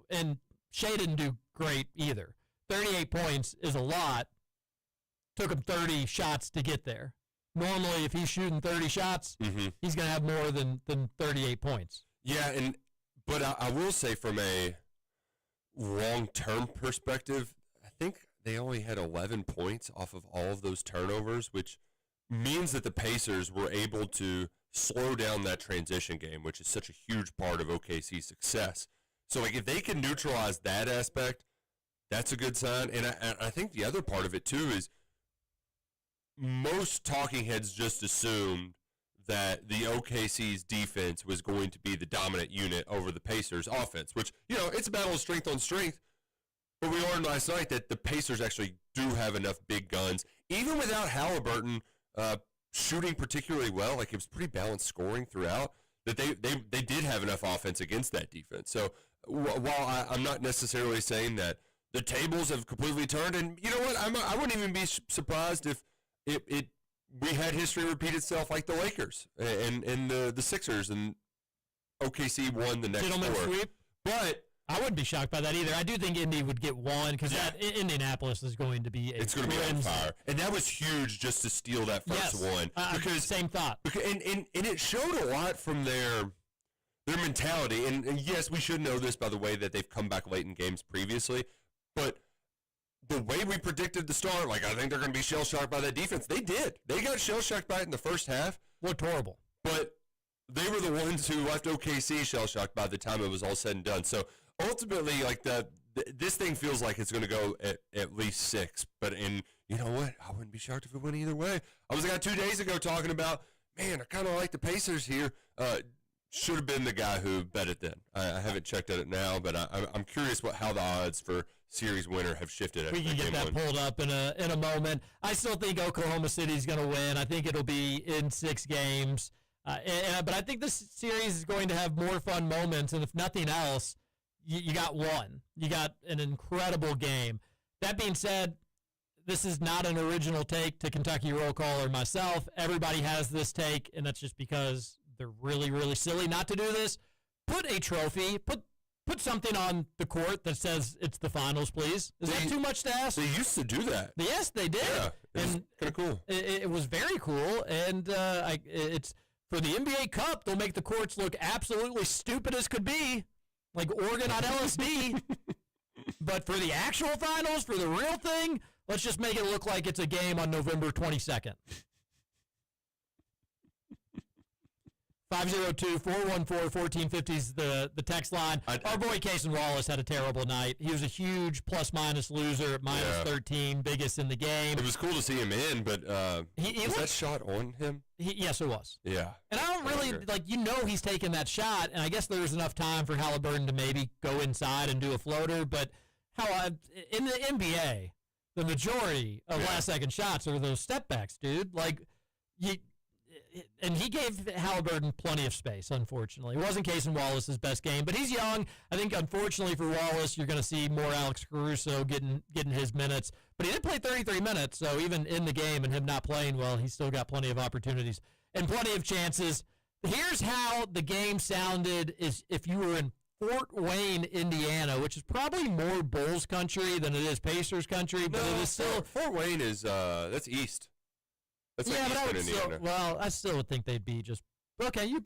And Shea didn't do great either. 38 points is a lot. Took him 30 shots to get there. Normally, if he's shooting 30 shots, he's going to have more than 38 points. Yeah, but I will say from a long-term perspective, I think they only had 11 points off of all of those turnovers, which means that the Pacers were able to slow down that transition game, which is such a huge part of OKC's success. So, like, if they can neutralize that aspect, that's a good sign. And I think the other part of it, too, is most talking heads just assumed that the OKC's defense was going to be the dominant unit over the Pacers' offense, which, you know, it's a battle of strength on strength. But we learned last night that the Pacers actually do have enough big guns, even without Halliburton shooting particularly well. Like, it was pretty balanced scoring throughout, that they did have enough offense against that defense. So while I'm not necessarily saying that the tables have completely turned, and you know what, I wouldn't even be surprised if we had history repeat itself like the Lakers and the Sixers, and OKC won the next Gentleman four. sweep. But I wouldn't be shocked by that either. I do think Indy would get one because that Indianapolis is going to be it's going to be on fire, and that was huge just to steal that first one. Because same thought. And it showed a lot from their mentality. And yes, we should know this by the way that they've come back late in games previously, but the way we predicted the start, like, I think they're going to be shell-shocked by that defense. They did. They got shell-shocked by it in the first half. Looked horrible. But they were the ones who left OKC shell-shocked by the time it was all said and done. So, ultimately, like, this thing feels like it's going to go at least 6. But, and you know what? I wouldn't be shocked if it went either way. I was 2 days ago talking about, man, I kind of like the Pacers here. Should have been the guy who bet it then. I haven't checked at it now, but I'm curious how the odds for series winner have shifted. We can get that pulled up in a moment. I still think Oklahoma City's going to win. I think it'll be in 6 games. But I think this series is going to have more fun moments, and if nothing else, you got one. You got an incredible game. That being said, this is not an original take to Kentucky Roll Call or myself. Everybody has this take, and that's just because they're really, really silly not to do this. Put a trophy, put put something on the court that saes it's the finals, please. Is that too much to ask? They used to do that. Yes, they did. Yeah, it's kind of cool. It was very cool, and it's for the NBA Cup. They'll make the courts look absolutely stupid as could be, like Oregon on LSD. But for the actual finals, for the real thing, let's just make it look like it's a game on November 22nd. 502-414-1450 is the text line. Our boy Cason Wallace had a terrible night. He was a huge plus-minus loser at minus 13, biggest in the game. It was cool to see him in, but was that shot on him? Yes, it was. Yeah. And I don't really, he's taking that shot, and I guess there was enough time for Halliburton to maybe go inside and do a floater, but in the NBA, the majority of last-second shots are those step-backs, dude. And he gave Halliburton plenty of space, unfortunately. It wasn't Cason Wallace's best game, but he's young. I think, unfortunately for Wallace, you're going to see more Alex Caruso getting his minutes. But he did play 33 minutes, so even in the game and him not playing well, he's still got plenty of opportunities and plenty of chances. Here's how the game sounded is if you were in Fort Wayne, Indiana, which is probably more Bulls country than it is Pacers country, but it is still... Fort Wayne is, that's east. That's yeah, but I would Indiana. I still would think they'd be just okay. You're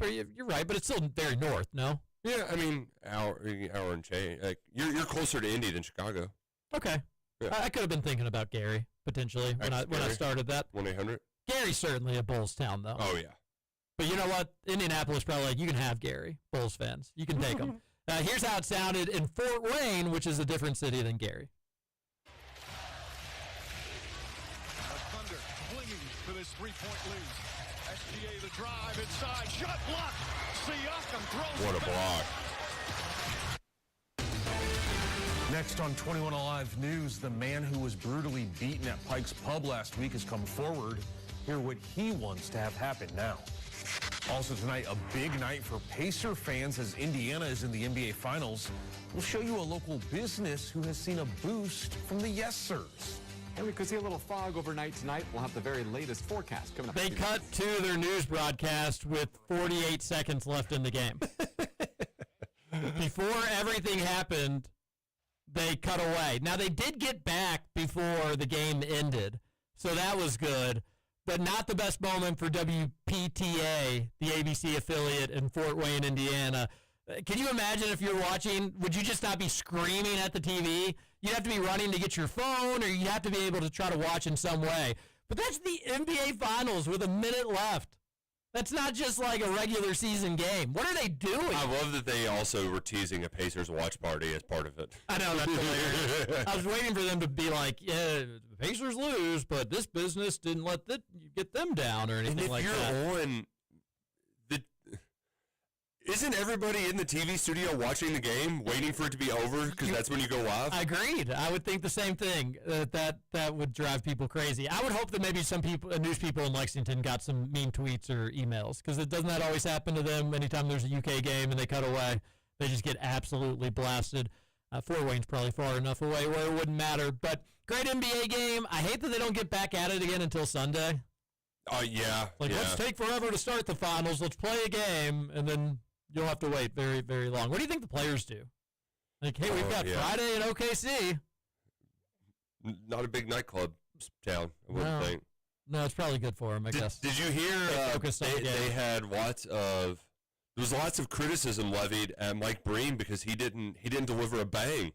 right, but it's still very north, no? Yeah, I mean hour and change. Like you're closer to Indy than Chicago. Okay, yeah. I could have been thinking about Gary potentially when I started that. 1-800. Gary's certainly a Bulls town, though. Oh yeah, but you know what? Indianapolis probably like you can have Gary. Bulls fans, you can take them. Here's how it sounded in Fort Wayne, which is a different city than Gary. For this three-point lead. SGA the drive inside. Shot block. Siakam throws what a block. Next on 21 Alive News, the man who was brutally beaten at Pike's Pub last week has come forward. Hear what he wants to have happen now. Also tonight, a big night for Pacer fans as Indiana is in the NBA Finals. We'll show you a local business who has seen a boost from the yes sirs. And we could see a little fog overnight tonight. We'll have the very latest forecast coming up. They cut to their news broadcast with 48 seconds left in the game. Before everything happened, they cut away. Now, they did get back before the game ended, so that was good, but not the best moment for WPTA, the ABC affiliate in Fort Wayne, Indiana. Can you imagine if you're watching, would you just not be screaming at the TV? You'd have to be running to get your phone, or you'd have to be able to try to watch in some way. But that's the NBA Finals with a minute left. That's not just like a regular season game. What are they doing? I love that they also were teasing a Pacers watch party as part of it. I know, that's hilarious. I was waiting for them to be like, yeah, the Pacers lose, but this business didn't let get them down or anything like that. And if you're on... Isn't everybody in the TV studio watching the game, waiting for it to be over because that's when you go live? Agreed. I would think the same thing. That would drive people crazy. I would hope that maybe some people, news people in Lexington, got some mean tweets or emails because doesn't that always happen to them? Anytime there's a UK game and they cut away, they just get absolutely blasted. Fort Wayne's probably far enough away where it wouldn't matter. But great NBA game. I hate that they don't get back at it again until Sunday. Oh yeah. Let's take forever to start the finals. Let's play a game and then. You'll have to wait very, very long. What do you think the players do? Like, hey, we've got Friday in OKC. Not a big nightclub town, I wouldn't think. No, it's probably good for them, I guess. Did you hear they had there was lots of criticism levied at Mike Breen because he didn't deliver a bang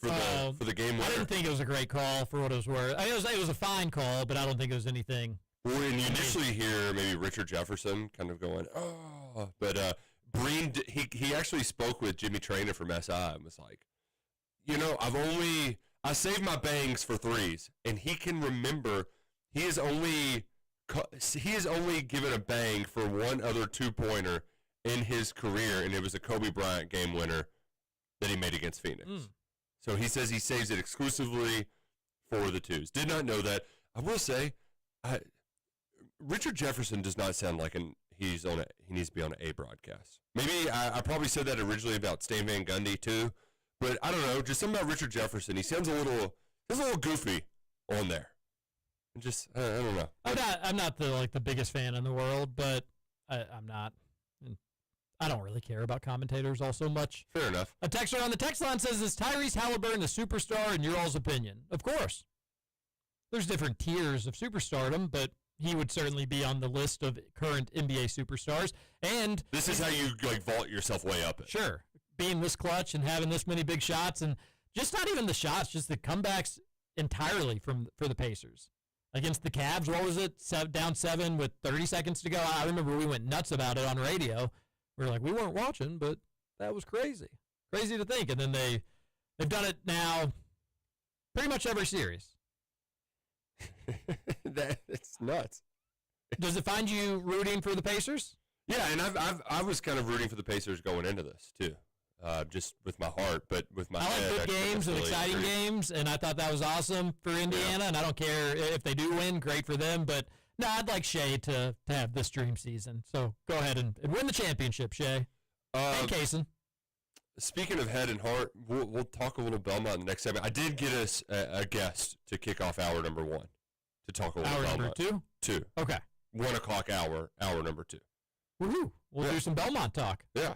for the game winner. I didn't think it was a great call for what it was worth. It was a fine call, but I don't think it was anything. Well, and you initially hear maybe Richard Jefferson kind of going, oh, but Breen, he actually spoke with Jimmy Traynor from SI and was like, I saved my bangs for threes, and he can remember he has only given a bang for one other 2-pointer in his career, and it was a Kobe Bryant game winner that he made against Phoenix. So he says he saves it exclusively for the twos. Did not know that. I will say, Richard Jefferson does not sound like he needs to be on an A broadcast. Maybe I probably said that originally about Stan Van Gundy too, but I don't know. Just something about Richard Jefferson. He sounds a little goofy on there. I don't know. I'm not the biggest fan in the world, but I'm not. And I don't really care about commentators all so much. Fair enough. A texter on the text line says, is Tyrese Halliburton a superstar in your all's opinion? Of course. There's different tiers of superstardom, but he would certainly be on the list of current NBA superstars. And this is how you vault yourself way up. Sure. Being this clutch and having this many big shots, and just not even the shots, just the comebacks entirely for the Pacers. Against the Cavs, what was it? Down 7 with 30 seconds to go. I remember we went nuts about it on radio. We were like, we weren't watching, but that was crazy. Crazy to think. And then they've done it now pretty much every series. It's nuts. Does it find you rooting for the Pacers? Yeah, and I was kind of rooting for the Pacers going into this too, just with my heart, but with my head. I like good games and exciting games, and I thought that was awesome for Indiana. And I don't care if they do win, great for them. But no, I'd like Shea to have this dream season. So go ahead and win the championship, Shea. And Kaysen. Speaking of head and heart, we'll talk a little Belmont in the next segment. I did get us a guest to kick off hour number 1 to talk a little Belmont. Hour number 2? 2. Okay. 1 o'clock hour number 2. Woohoo! We'll do some Belmont talk. Yeah.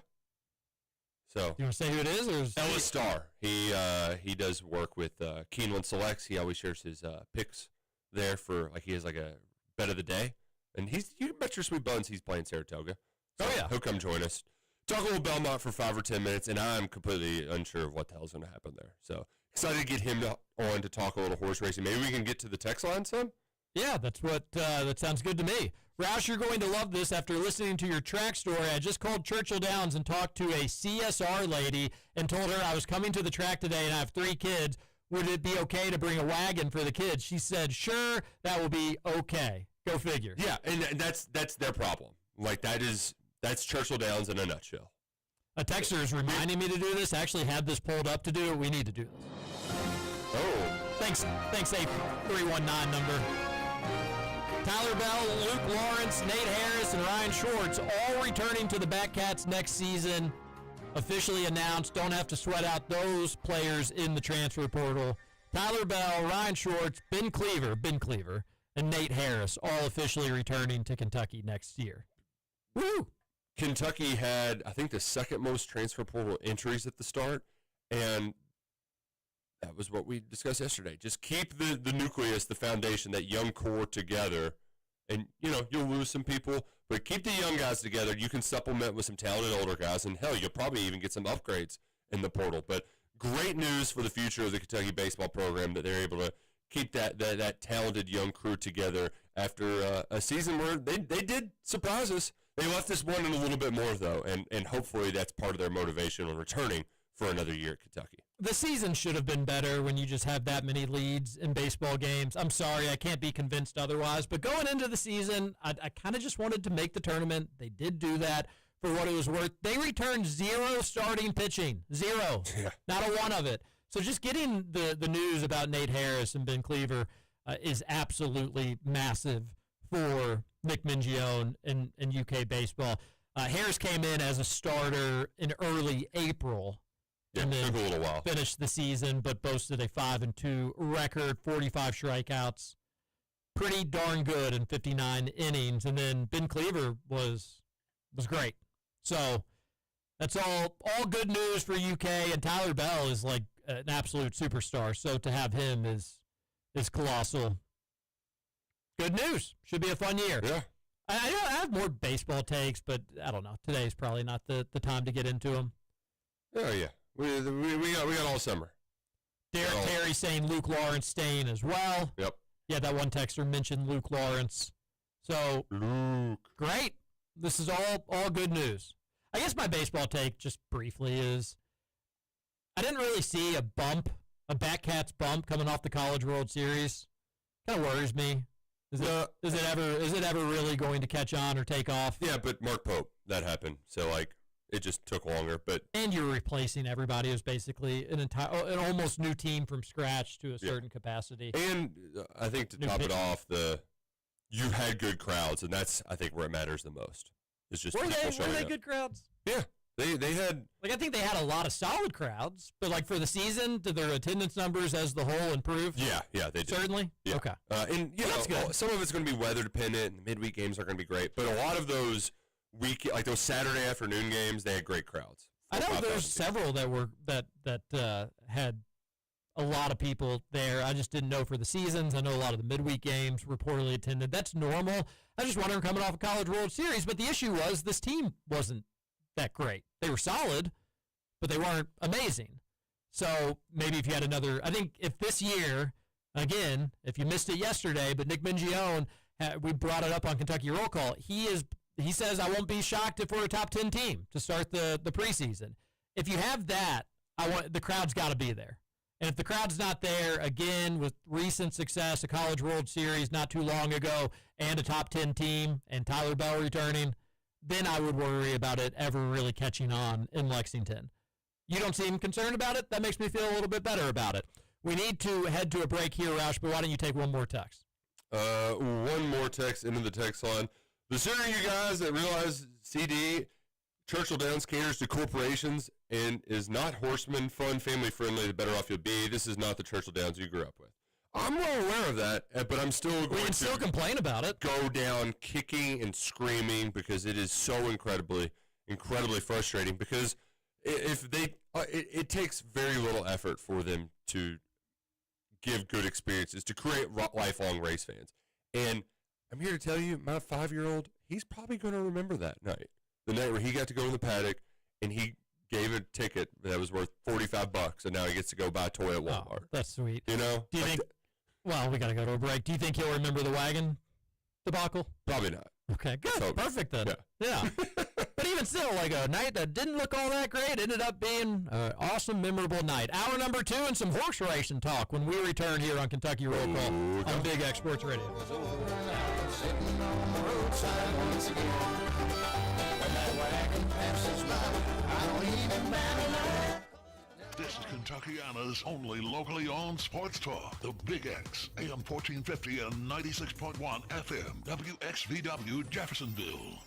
So you want to say who it is, or Ellis Starr? He does work with Keeneland Selects. He always shares his picks there for he has a bet of the day, and you bet your sweet buns he's playing Saratoga. So oh yeah, he'll come join us. Talk a little Belmont for 5 or 10 minutes, and I'm completely unsure of what the hell's going to happen there. So excited to get him on to talk a little horse racing. Maybe we can get to the text line some. Yeah, that's what that sounds good to me. Roush, you're going to love this. After listening to your track story, I just called Churchill Downs and talked to a CSR lady and told her I was coming to the track today and I have 3 kids. Would it be okay to bring a wagon for the kids? She said, sure, that will be okay. Go figure. Yeah, and that's their problem. That's Churchill Downs in a nutshell. A texter is reminding me to do this. I actually had this pulled up to do it. We need to do this. Oh. Thanks, 8319 number. Tyler Bell, Luke Lawrence, Nate Harris, and Ryan Schwartz all returning to the Batcats next season. Officially announced. Don't have to sweat out those players in the transfer portal. Tyler Bell, Ryan Schwartz, Ben Cleaver, and Nate Harris all officially returning to Kentucky next year. Woo! Kentucky had, I think, the second most transfer portal entries at the start, and that was what we discussed yesterday. Just keep the nucleus, the foundation, that young core together, and, you'll lose some people, but keep the young guys together. You can supplement with some talented older guys, and, hell, you'll probably even get some upgrades in the portal. But great news for the future of the Kentucky baseball program that they're able to keep that talented young crew together after a season where they did surprise us. They left us wanting a little bit more, though, and hopefully that's part of their motivation on returning for another year at Kentucky. The season should have been better when you just have that many leads in baseball games. I'm sorry, I can't be convinced otherwise. But going into the season, I kind of just wanted to make the tournament. They did do that for what it was worth. They returned 0 starting pitching. 0. Yeah. Not a one of it. So just getting the news about Nate Harris and Ben Cleaver is absolutely massive for Nick Mingione and UK baseball. Harris came in as a starter in early April. Yeah, and then took a little while. Finished the season, but boasted a 5-2 record, 45 strikeouts. Pretty darn good in 59 innings. And then Ben Cleaver was great. So that's all good news for UK. And Tyler Bell is like an absolute superstar. So to have him is colossal. Good news. Should be a fun year. Yeah. I have more baseball takes, but I don't know. Today's probably not the time to get into them. Oh, yeah. We got all summer. Derek Terry saying Luke Lawrence staying as well. Yep. Yeah, that one texter mentioned Luke Lawrence. So, Luke. Great. This is all good news. I guess my baseball take, just briefly, is I didn't really see a Batcats bump coming off the College World Series. Kind of worries me. Is it ever really going to catch on or take off? Yeah, but Mark Pope, that happened. So, it just took longer. And you're replacing everybody. It was basically an almost new team from scratch to a certain capacity. And I think to top it off, you've had good crowds, and that's, I think, where it matters the most. It's just were people showing they up. good crowds? Yeah. They had... I think they had a lot of solid crowds, but, for the season, did their attendance numbers as the whole improve? Yeah, they did. Certainly? Yeah. Okay. And, some of it's going to be weather dependent, and the midweek games are going to be great, but a lot of those like those Saturday afternoon games, they had great crowds. I know there's several that were that had a lot of people there. I just didn't know for the seasons. I know a lot of the midweek games were poorly attended. That's normal. I just wondering coming off a College World Series, but the issue was this team wasn't that great. They were solid, but they weren't amazing. So maybe if you had another, I think if this year, again, if you missed it yesterday, but Nick Mingione, we brought it up on Kentucky Roll Call. He says, I won't be shocked if we're a top 10 team to start the preseason. If you have that, the crowd's got to be there. And if the crowd's not there, again, with recent success, a College World Series not too long ago, and a top 10 team, and Tyler Bell returning, then I would worry about it ever really catching on in Lexington. You don't seem concerned about it? That makes me feel a little bit better about it. We need to head to a break here, Roush, but why don't you take one more text? One more text into the text line. The sooner you guys that realize CD, Churchill Downs caters to corporations and is not horseman, fun, family friendly, the better off you'll be. This is not the Churchill Downs you grew up with. I'm well aware of that, but I'm still going to still complain about it. Go down kicking and screaming because it is so incredibly frustrating. Because if they, it takes very little effort for them to give good experiences to create lifelong race fans. And I'm here to tell you, my 5-year-old, he's probably going to remember that night, the night where he got to go in the paddock and he gave a ticket that was worth $45, and now he gets to go buy a toy at Walmart. Oh, that's sweet. You know? Do you think? Well, we got to go to a break. Do you think he'll remember the wagon debacle? Probably not. Okay, good. So, perfect then. Yeah. But even still, like a night that didn't look all that great ended up being an awesome, memorable night. Hour number 2 and some horse racing talk when we return here on Kentucky Roll Call on Big X Sports Radio. Sitting on the roadside once again. When that wagon passes by, I don't even matter. This is Kentuckiana's only locally owned sports talk. The Big X, AM 1450 and 96.1 FM, WXVW Jeffersonville.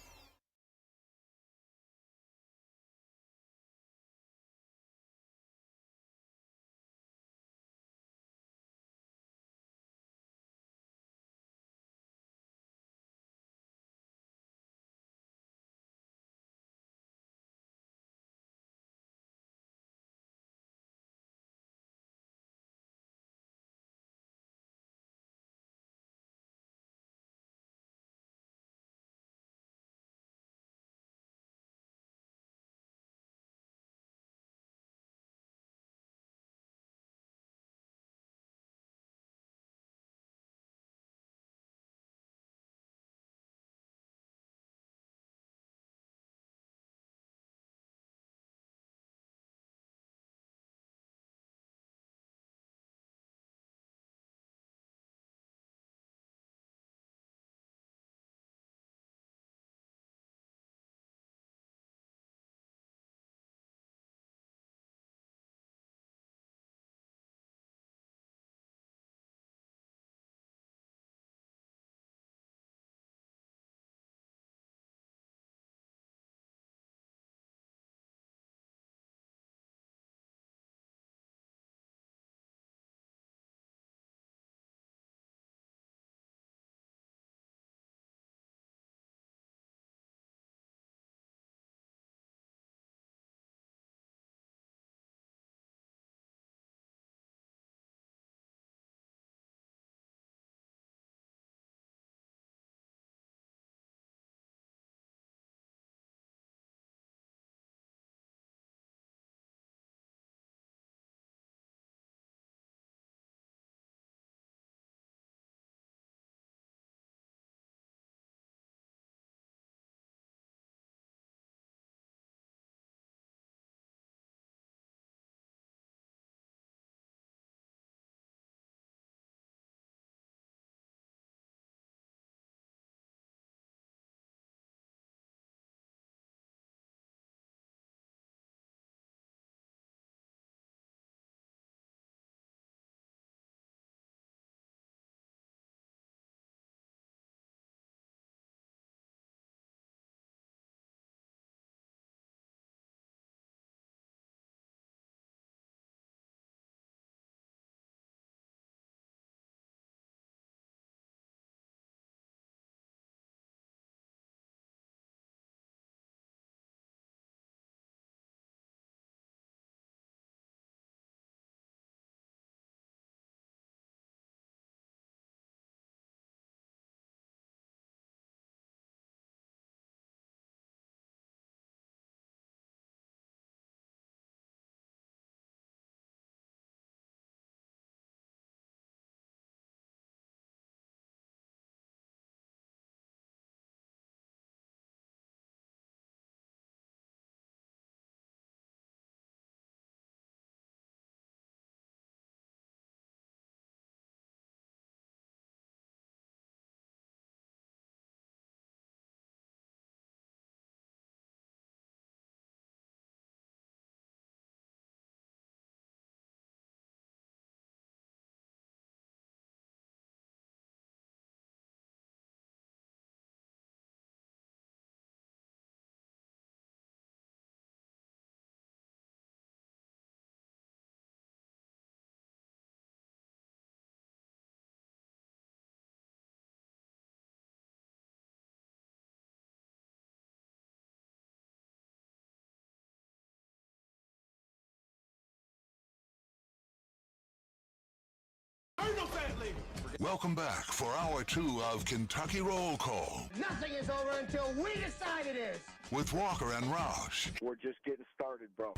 Welcome back for hour 2 of Kentucky Roll Call Nothing is over until we decide it is. with Walker and Roush. We're just getting started, bro.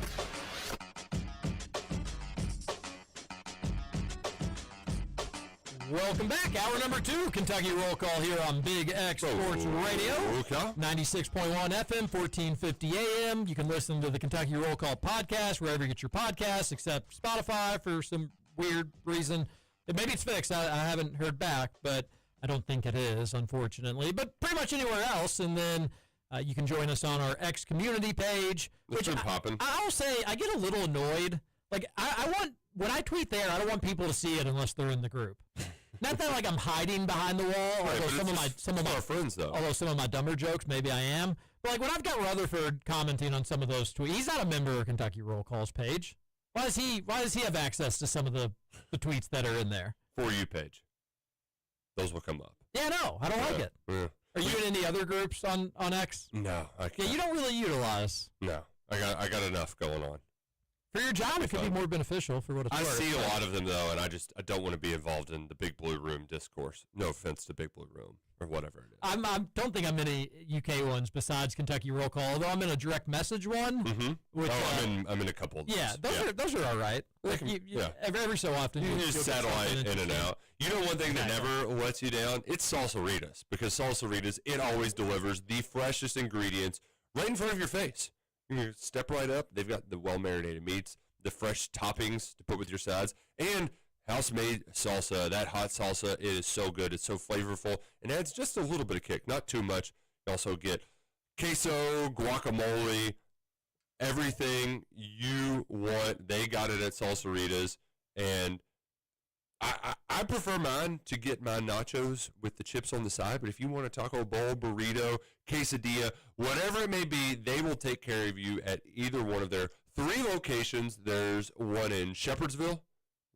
Welcome back. Hour number 2, Kentucky Roll Call here on Big X Sports Radio. 96.1 FM, 1450 AM. You can listen to the Kentucky Roll Call podcast wherever you get your podcasts, except Spotify for some weird reason. Maybe it's fixed. I haven't heard back, but I don't think it is, unfortunately. But pretty much anywhere else. And then you can join us on our X community page. It's been popping. I'll say I get a little annoyed. Like, I want, when I tweet there, I don't want people to see it unless they're in the group. Not that like I'm hiding behind the wall, Right, although some of my friends though. Although some of my dumber jokes, maybe I am. But like when I've got Rutherford commenting on some of those tweets, he's not a member of Kentucky Roll Call's page. Why does he have access to some of the tweets that are in there? For you page. Those will come up. Yeah, no, I don't like it. Yeah. Are you in any other groups on X? No, I can't. Yeah, you don't really utilize. No, I got enough going on. For your job, it could be more beneficial for what it's worth. I see a lot of them though, and I don't want to be involved in the Big Blue Room discourse. No offense to Big Blue Room or whatever it is. I don't think I'm in any UK ones besides Kentucky Roll Call. Although I'm in a direct message one. Mm-hmm. Which, I'm in a couple of those. Yeah, those are all right. Like every so often you can just satellite in and out. You know one thing that never lets you down? It's Salsaritas, because Salsaritas, it always delivers the freshest ingredients right in front of your face. You step right up. They've got the well-marinated meats, the fresh toppings to put with your sides, and house-made salsa. That hot salsa, it is so good. It's so flavorful and adds just a little bit of kick, not too much. You also get queso, guacamole, everything you want. They got it at Salsaritas, and I prefer mine to get my nachos with the chips on the side, but if you want a taco bowl, burrito, quesadilla, whatever it may be, they will take care of you at either one of their 3 locations. There's one in Shepherdsville,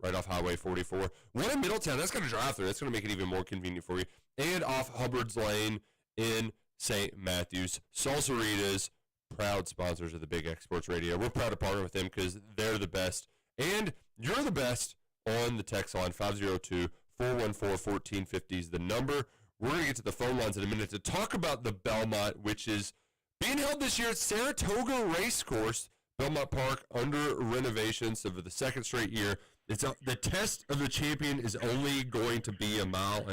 right off Highway 44. One in Middletown. That's going to drive through. That's going to make it even more convenient for you. And off Hubbard's Lane in St. Matthews. Salsaritas, proud sponsors of the Big X Sports Radio. We're proud to partner with them because they're the best. And you're the best on the text line. 502-414-1450 is the number. We're going to get to the phone lines in a minute to talk about the Belmont, which is being held this year at Saratoga Racecourse. Belmont Park under renovation, so for the second straight year. The test of the champion is only going to be 1.25 miles,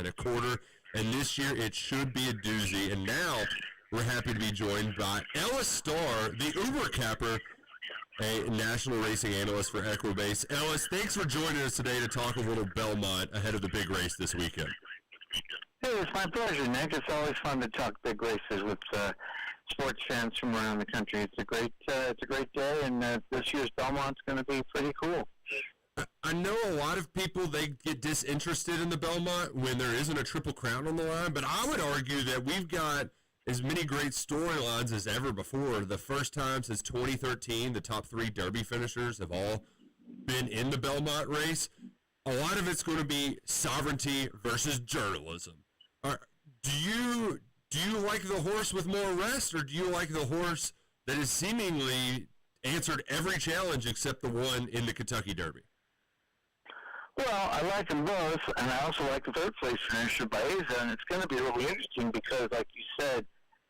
and this year it should be a doozy. And now we're happy to be joined by Ellis Starr, the Uber capper, a national racing analyst for Equibase. Ellis, thanks for joining us today to talk a little Belmont ahead of the big race this weekend. Hey, it's my pleasure, Nick. It's always fun to talk big races with sports fans from around the country. It's a great day, and this year's Belmont's going to be pretty cool. I know a lot of people, they get disinterested in the Belmont when there isn't a Triple Crown on the line, but I would argue that we've got as many great storylines as ever before. The first time since 2013, the top 3 Derby finishers have all been in the Belmont race. A lot of it's going to be sovereignty versus journalism. Do you like the horse with more rest, or do you like the horse that has seemingly answered every challenge except the one in the Kentucky Derby? Well, I like them both, and I also like the third place finisher, Baeza, and it's going to be really interesting because, like you said,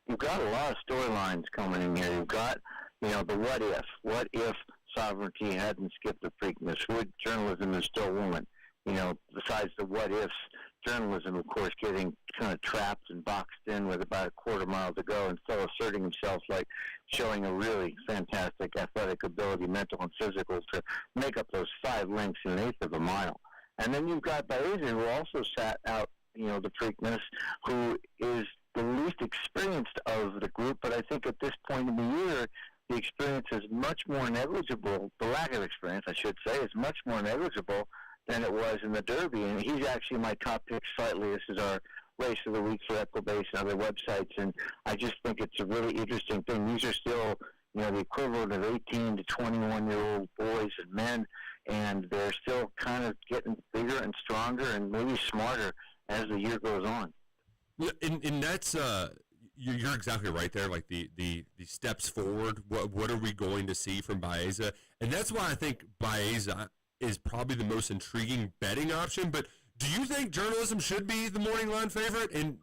you've got a lot of storylines coming in here. You've got, the what if. What if sovereignty hadn't skipped the Preakness? Would journalism have still won? Besides the what ifs, journalism, of course, getting kind of trapped and boxed in with about a quarter mile to go and still asserting himself, like showing a really fantastic athletic ability, mental and physical, to make up those 5 lengths in 1/8 of a mile. And then you've got Baeza, who also sat out, the Preakness, who is the least experienced of the group, but I think at this point in the year, the experience is much more negligible. The lack of experience, I should say, is much more negligible than it was in the Derby, and he's actually my top pick slightly. This is our race of the week for Equibase and other websites, and I just think it's a really interesting thing. These are still, the equivalent of 18 to 21-year-old boys and men, and they're still kind of getting bigger and stronger and maybe smarter as the year goes on. Yeah, and that's you're exactly right there. Like the steps forward. What are we going to see from Baeza? And that's why I think Baeza is probably the most intriguing betting option. But Do you think journalism should be the morning line favorite? And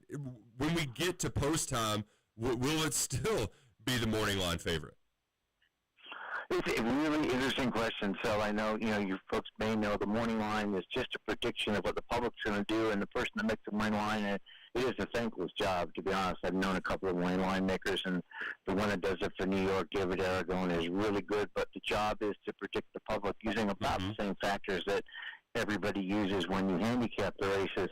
when we get to post time, will it still be the morning line favorite? It's a really interesting question, Phil. I know, you folks may know the morning line is just a prediction of what the public's going to do, and the person that makes the morning line, it is a thankless job, to be honest. I've known a couple of morning line makers, and the one that does it for New York, David Aragon, is really good, but the job is to predict the public using about the same factors that everybody uses when you handicap the races.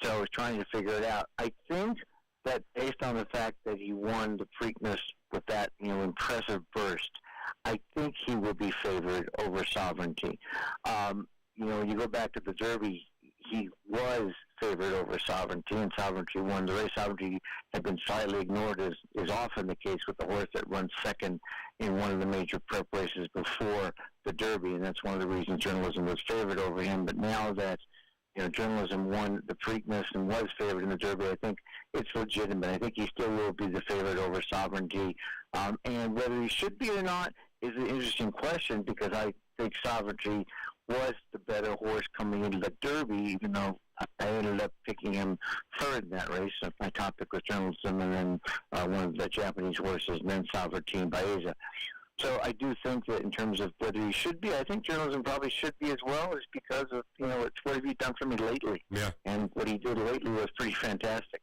So I was trying to figure it out. I think that based on the fact that he won the Preakness with that, impressive burst, I think he will be favored over Sovereignty. When you go back to the Derby, he was favored over Sovereignty, and Sovereignty won the race. Sovereignty had been slightly ignored, as is often the case with the horse that runs second in one of the major prep races before the Derby, and that's one of the reasons journalism was favored over him. But now that journalism won the Preakness and was favored in the Derby, I think it's legitimate. I think he still will be the favorite over Sovereignty. And whether he should be or not is an interesting question, because I think Sovereignty was the better horse coming into the Derby, even though I ended up picking him third in that race. So my top pick was journalism, and then one of the Japanese horses, and then Sovereignty and Baeza. So I do think that in terms of whether he should be, I think journalism probably should be as well, is because of, it's what have you done for me lately? Yeah. And what he did lately was pretty fantastic.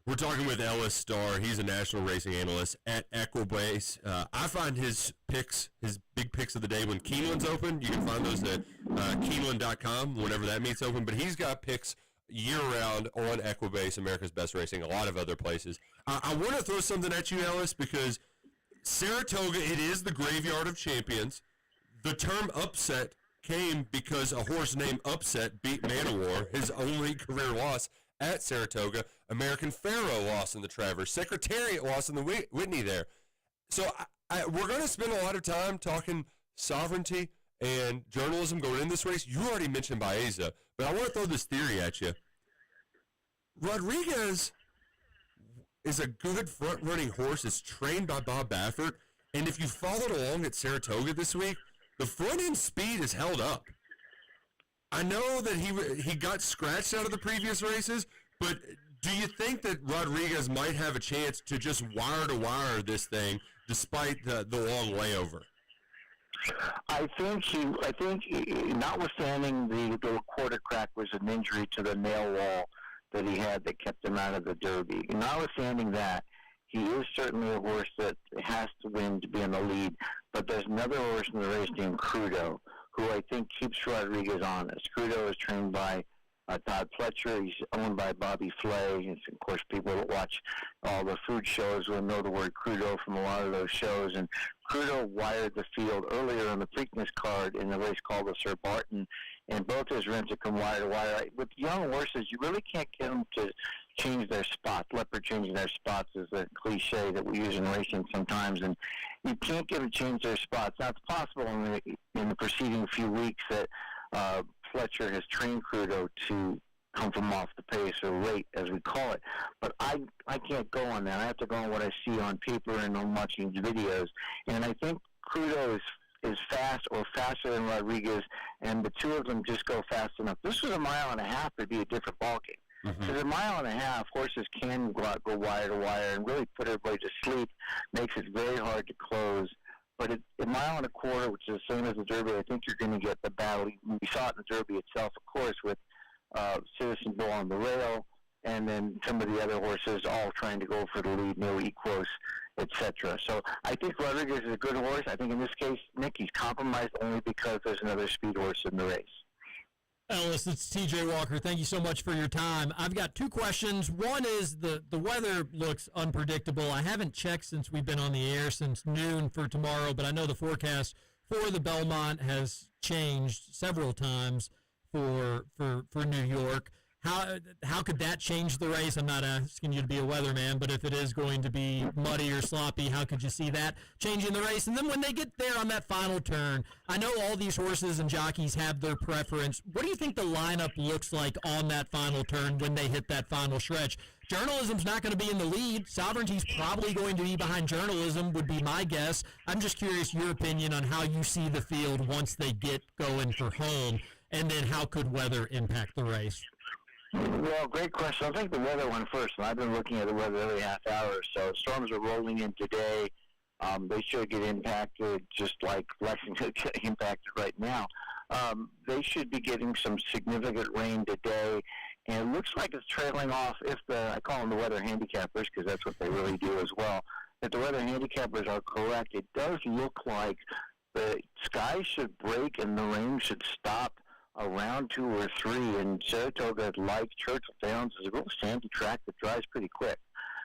We're talking with Ellis Starr. He's a national racing analyst at Equibase. I find his picks, his big picks of the day, when Keeneland's open. You can find those at Keeneland.com whenever that meets open. But he's got picks year-round on Equibase, America's Best Racing, a lot of other places. I want to throw something at you, Ellis, because Saratoga, it is the graveyard of champions. The term upset came because a horse named Upset beat Manowar, his only career loss at Saratoga. American Pharaoh lost in the Travers. Secretariat lost in the Whitney there. So we're going to spend a lot of time talking Sovereignty and journalism going in this race. You already mentioned Baeza, but I want to throw this theory at you. Rodriguez is a good front-running horse. It's trained by Bob Baffert. And if you followed along at Saratoga this week, the front-end speed is held up. I know that he got scratched out of the previous races, but do you think that Rodriguez might have a chance to just wire-to-wire this thing despite the long layover? I think notwithstanding the quarter crack was an injury to the nail wall that he had that kept him out of the Derby. Notwithstanding that, he is certainly a horse that has to win to be in the lead, but there's another horse in the race named Crudo, who I think keeps Rodriguez honest. Crudo is trained by Todd Pletcher. He's owned by Bobby Flay. It's, of course, people that watch all the food shows will know the word Crudo from a lot of those shows. And Crudo wired the field earlier on the Preakness card in a race called the Sir Barton, and both his runs have come wire to wire. With young horses, you really can't get them to change their spots. Leopard changing their spots is a cliche that we use in racing sometimes, and you can't get them to change their spots. Now, it's possible in the preceding few weeks that Fletcher has trained Crudo to come from off the pace or rate, as we call it. But I can't go on that. I have to go on what I see on paper and on watching videos. And I think Crudo is fast or faster than Rodriguez, and the two of them just go fast enough. This was a mile and a half, it'd be a different ballgame. So the mile and a half, horses can go wire to wire and really put everybody to sleep, makes it very hard to close. But a mile and a quarter, which is the same as the Derby, I think you're going to get the battle. We saw it in the Derby itself, of course, with Citizen Bull on the rail, and then some of the other horses all trying to go for the lead, Neo Equos, etc. So I think Rodriguez is a good horse. I think in this case, Nick, he's compromised only because there's another speed horse in the race. Ellis, it's TJ Walker. Thank you so much for your time. I've got two questions. One is the weather looks unpredictable. I haven't checked since we've been on the air since noon for tomorrow, but I know the forecast for the Belmont has changed several times for New York. How could that change the race? I'm not asking you to be a weatherman, but if it is going to be muddy or sloppy, how could you see that changing the race? And then when they get there on that final turn, I know all these horses and jockeys have their preference. What do you think the lineup looks like on that final turn when they hit that final stretch? Journalism's not going to be in the lead. Sovereignty's probably going to be behind journalism, would be my guess. I'm just curious your opinion on how you see the field once they get going for home, and then how could weather impact the race? Well, great question. I'll take the weather one first. And I've been looking at the weather every half hour or so. Storms are rolling in today. They should get impacted just like Lexington is getting impacted right now. They should be getting some significant rain today. And it looks like it's trailing off I call them the weather handicappers because that's what they really do as well. If the weather handicappers are correct, it does look like the sky should break and the rain should stop around 2 or 3. And Saratoga, like Churchill Downs, is a real sandy track that dries pretty quick.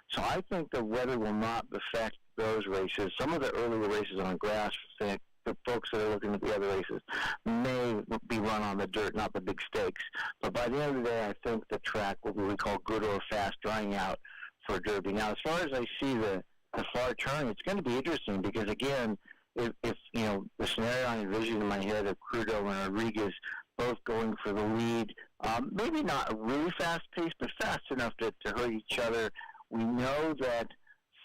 So I think the weather will not affect those races. Some of the earlier races on grass, the folks that are looking at the other races, may be run on the dirt, not the big stakes. But by the end of the day, I think the track will be what we call good or fast drying out for Derby. Now, as far as I see the far turn, it's going to be interesting because, again, if the scenario I envision in my head of Crudo and Rodriguez both going for the lead, maybe not a really fast pace, but fast enough to hurt each other. We know that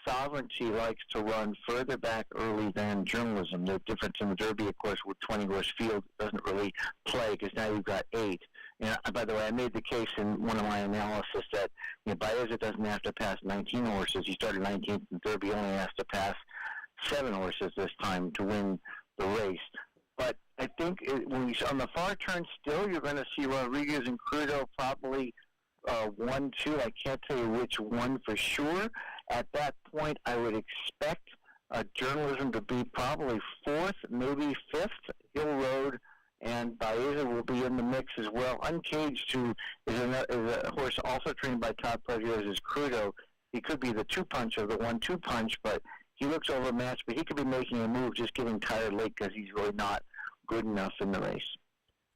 Sovereignty likes to run further back early than Journalism. The difference in the Derby, of course, with 20-horse field doesn't really play because now you've got 8. And by the way, I made the case in one of my analysis that Baeza doesn't have to pass 19 horses. He started 19th in Derby, only has to pass 7 horses this time to win the race. But I think on the far turn still, you're going to see Rodriguez and Crudo probably 1, 2. I can't tell you which one for sure. At that point, I would expect Journalism to be probably 4th, maybe 5th. Hill Road and Baeza will be in the mix as well. Uncaged, who is a horse also trained by Todd Pledger, as is Crudo. He could be the 2-punch or the 1-2 punch, but he looks overmatched. But he could be making a move, just getting tired late because he's really not good enough in the race.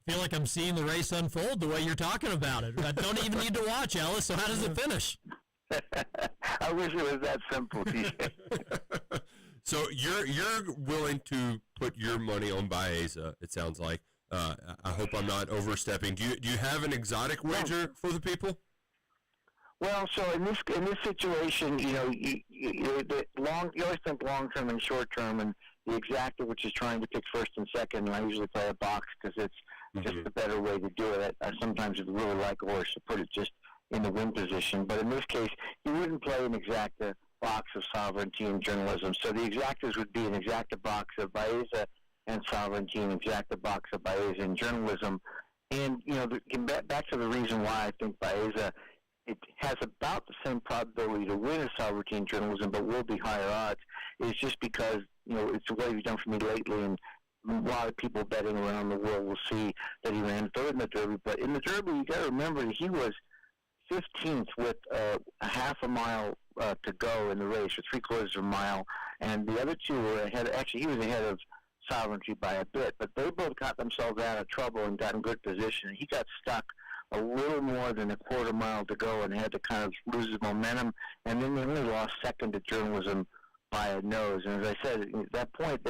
I feel like I'm seeing the race unfold the way you're talking about it. I don't even need to watch, Ellis. So how does it finish? I wish it was that simple, TJ. So you're willing to put your money on Baeza, it sounds like. I hope I'm not overstepping. Do you have an exotic wager for the people? Well, so in this situation, you always think long term and short term, and the exacta, which is trying to pick first and second, and I usually play a box because it's just a better way to do it. I sometimes would really like a horse to put it just in the win position, but in this case, you wouldn't play an exacta box of Sovereignty and Journalism. So the exactas would be an exacta box of Baeza and Sovereignty, an exacta box of Baeza and Journalism. And back to the reason why I think Baeza, it has about the same probability to win as Sovereignty and Journalism, but will be higher odds, is just because it's the way he's done for me lately, and a lot of people betting around the world will see that he ran 3rd in the Derby. But in the Derby, you got to remember that he was 15th with a half a mile to go in the race, or 3/4 of a mile, and the other two were ahead. Actually, he was ahead of Sovereignty by a bit, but they both got themselves out of trouble and got in good position. He got stuck a little more than a 1/4 mile to go and had to kind of lose his momentum, and then they only lost second to Journalism by a nose. And as I said, at that point,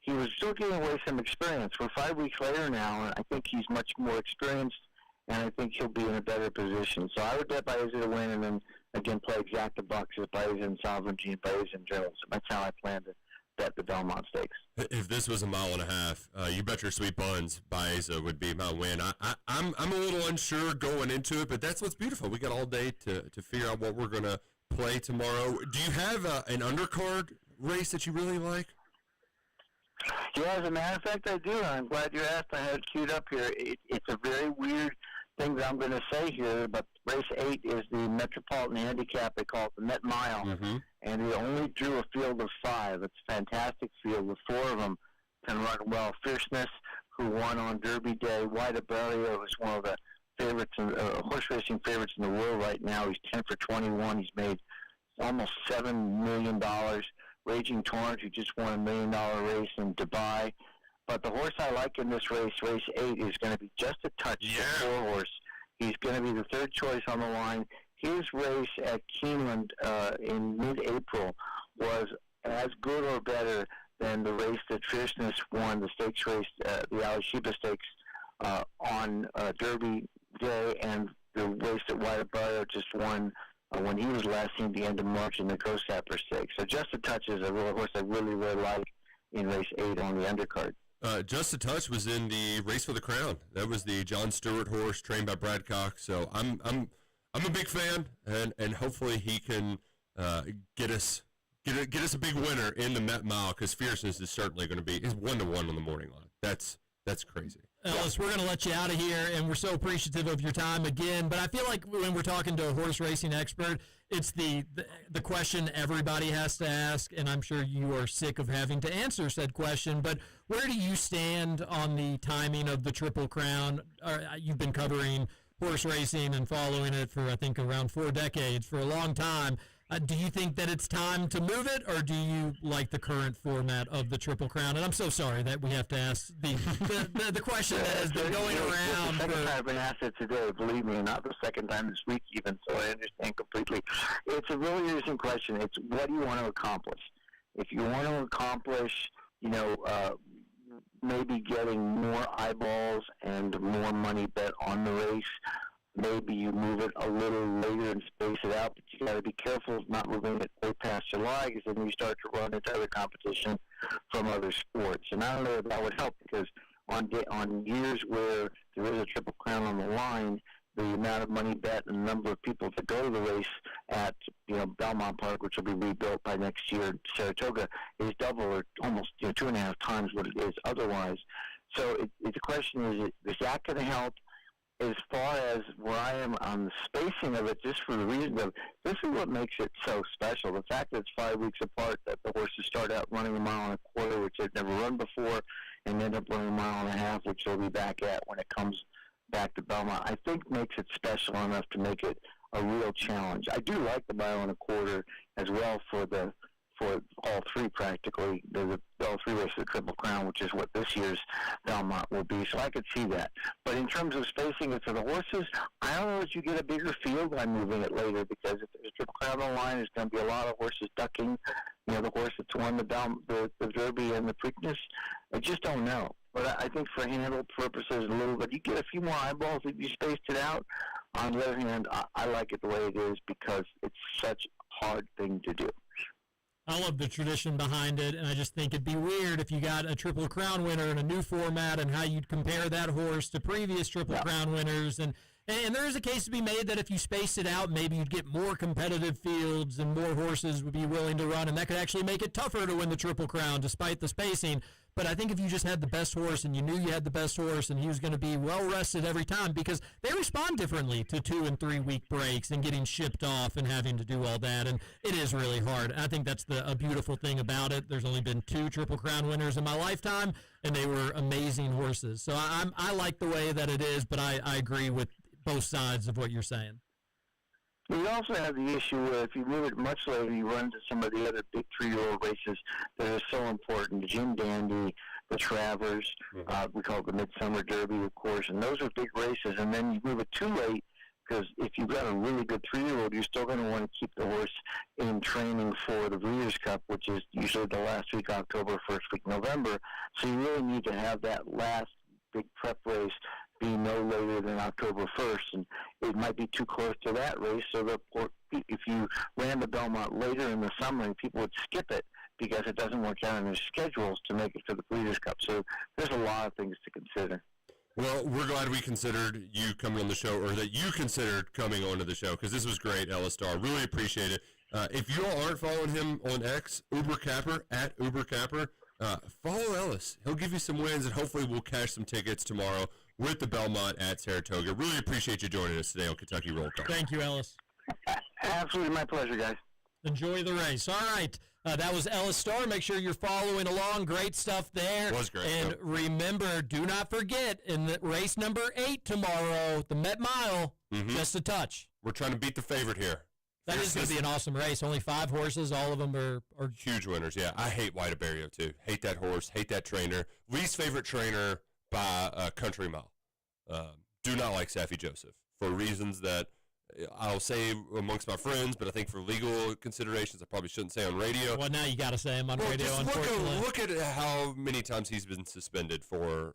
he was still giving away some experience. We're 5 weeks later now, and I think he's much more experienced, and I think he'll be in a better position. So I would bet Baeza to win, and then again play exacta boxes, Baeza and Sovereignty, and Baeza and Journalism. That's how I plan to bet the Belmont Stakes. If this was a 1.5 miles, you bet your sweet buns Baeza would be my win. I'm a little unsure going into it, but that's what's beautiful. We got all day to figure out what we're going to play tomorrow. Do you have an undercard race that you really like? Yeah, as a matter of fact, I do. I'm glad you asked. I had it queued up here. It's a very weird thing that I'm going to say here, but race 8 is the Metropolitan Handicap. They call it the Met Mile, and it only drew a field of 5. It's a fantastic field. The 4 of them can run well. Fierceness, who won on Derby Day. White Abarrio is one of the favorites, horse racing favorites in the world right now. He's 10 for 21. He's made almost $7 million. Raging Torrent, who just won $1 million race in Dubai. But the horse I like in this race, race 8, is going to be just a touch the 4 horse. He's going to be the 3rd choice on the line. His race at Keeneland in mid-April was as good or better than the race that Fierceness won, the stakes race, the Ali Sheba Stakes, on Derby Day, and the race that White Abarrio just won when he was last seen at the end of March in the Ghost Sapper Stakes. So Just a Touch is a real horse I really, really like in race 8 on the undercard. Just a Touch was in the Race for the Crown. That was the John Stewart horse trained by Brad Cox. So I'm a big fan, and hopefully he can get us a big winner in the Met Mile, because Fierceness is certainly going to be 1-1 on the morning line. That's crazy. Ellis, we're going to let you out of here, and we're so appreciative of your time again. But I feel like when we're talking to a horse racing expert, it's the question everybody has to ask, and I'm sure you are sick of having to answer said question. But where do you stand on the timing of the Triple Crown? You've been covering horse racing and following it for, I think, around 4 decades, for a long time. Do you think that it's time to move it, or do you like the current format of the Triple Crown? And I'm so sorry that we have to ask the question that has been going around. It's the second time I've been asked it today, believe me, not the second time this week even, so I understand completely. It's a really interesting question. It's what do you want to accomplish? If you want to accomplish, maybe getting more eyeballs and more money bet on the race, maybe you move it a little later and space it out, but you got to be careful of not moving it way past July, because then you start to run into other competition from other sports. And I don't know if that would help, because on years where there is a Triple Crown on the line, the amount of money bet and the number of people that go to the race at Belmont Park, which will be rebuilt by next year, Saratoga, is double or almost 2.5 times what it is otherwise. So the question is that going to help? As far as where I am on the spacing of it, just for the reason of this is what makes it so special. The fact that it's 5 weeks apart, that the horses start out running 1.25 miles, which they've never run before, and end up running 1.5 miles, which they'll be back at when it comes back to Belmont, I think makes it special enough to make it a real challenge. I do like the 1.25 miles as well for all three practically, all three races of Triple Crown, which is what this year's Belmont will be. So I could see that. But in terms of spacing it for the horses, I don't know that you get a bigger field by moving it later, because if there's a Triple Crown on the line, there's going to be a lot of horses ducking. The horse that's won the Derby and the Preakness. I just don't know. But I think for handle purposes, a little bit, you get a few more eyeballs if you spaced it out. On the other hand, I like it the way it is, because it's such a hard thing to do. I love the tradition behind it, and I just think it'd be weird if you got a Triple Crown winner in a new format and how you'd compare that horse to previous Triple Crown winners. And there is a case to be made that if you spaced it out, maybe you'd get more competitive fields and more horses would be willing to run, and that could actually make it tougher to win the Triple Crown despite the spacing. But I think if you just had the best horse and you knew you had the best horse and he was going to be well rested every time, because they respond differently to 2 and 3 week breaks and getting shipped off and having to do all that. And it is really hard. I think that's a beautiful thing about it. There's only been 2 Triple Crown winners in my lifetime, and they were amazing horses. So I like the way that it is, but I agree with both sides of what you're saying. We also have the issue where if you move it much later, you run into some of the other big 3-year-old races that are so important. The Jim Dandy, the Travers, we call it the Midsummer Derby, of course, and those are big races. And then you move it too late, because if you've got a really good 3-year-old, you're still going to want to keep the horse in training for the Breeders' Cup, which is usually the last week of October, first week November. So you really need to have that last big prep race be no later than October 1st, and it might be too close to that race, so that if you ran the Belmont later in the summer, people would skip it because it doesn't work out in their schedules to make it to the Breeders' Cup. So there's a lot of things to consider. Well, we're glad we considered you coming on the show, or that you considered coming onto the show, because this was great, Ellis Starr. Really appreciate it. If you all aren't following him on X, UberCapper, at UberCapper, follow Ellis. He'll give you some wins, and hopefully we'll cash some tickets tomorrow with the Belmont at Saratoga. Really appreciate you joining us today on Kentucky Roll Call. Thank you, Ellis. Absolutely my pleasure, guys. Enjoy the race. All right. That was Ellis Starr. Make sure you're following along. Great stuff there. It was great. And remember, do not forget, in the race number 8 tomorrow, the Met Mile, Just a Touch. We're trying to beat the favorite here. That is going to be an awesome race. Only 5 horses. All of them are huge winners. Yeah, I hate White Abarrio, too. Hate that horse. Hate that trainer. Least favorite trainer by a country mile. Do not like Saffie Joseph for reasons that I'll say amongst my friends, but I think for legal considerations I probably shouldn't say on radio. Well, now you got to say him on radio, unfortunately. Look at how many times he's been suspended for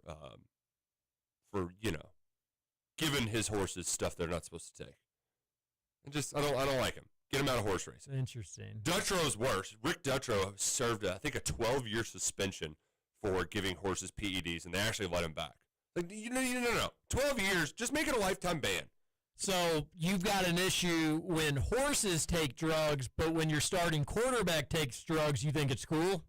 giving his horses stuff they're not supposed to take. I don't like him. Get him out of horse racing. Interesting. Dutro's worse. Rick Dutro served, I think, a 12-year suspension for giving horses PEDs, and they actually let him back. Like, no. 12 years, just make it a lifetime ban. So you've got an issue when horses take drugs, but when your starting quarterback takes drugs, you think it's cool?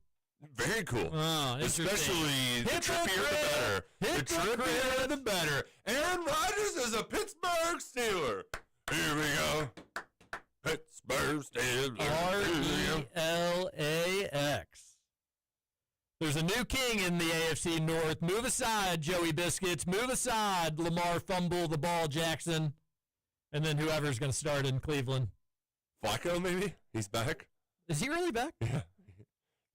Very cool. Oh, especially the trippier the better. The trippier the better. Aaron Rodgers is a Pittsburgh Steeler. Here we go. Pittsburgh Steelers. RELAX. There's a new king in the AFC North. Move aside, Joey Biscuits. Move aside, Lamar Fumble the Ball Jackson. And then whoever's going to start in Cleveland. Flacco, maybe? He's back? Is he really back? Yeah.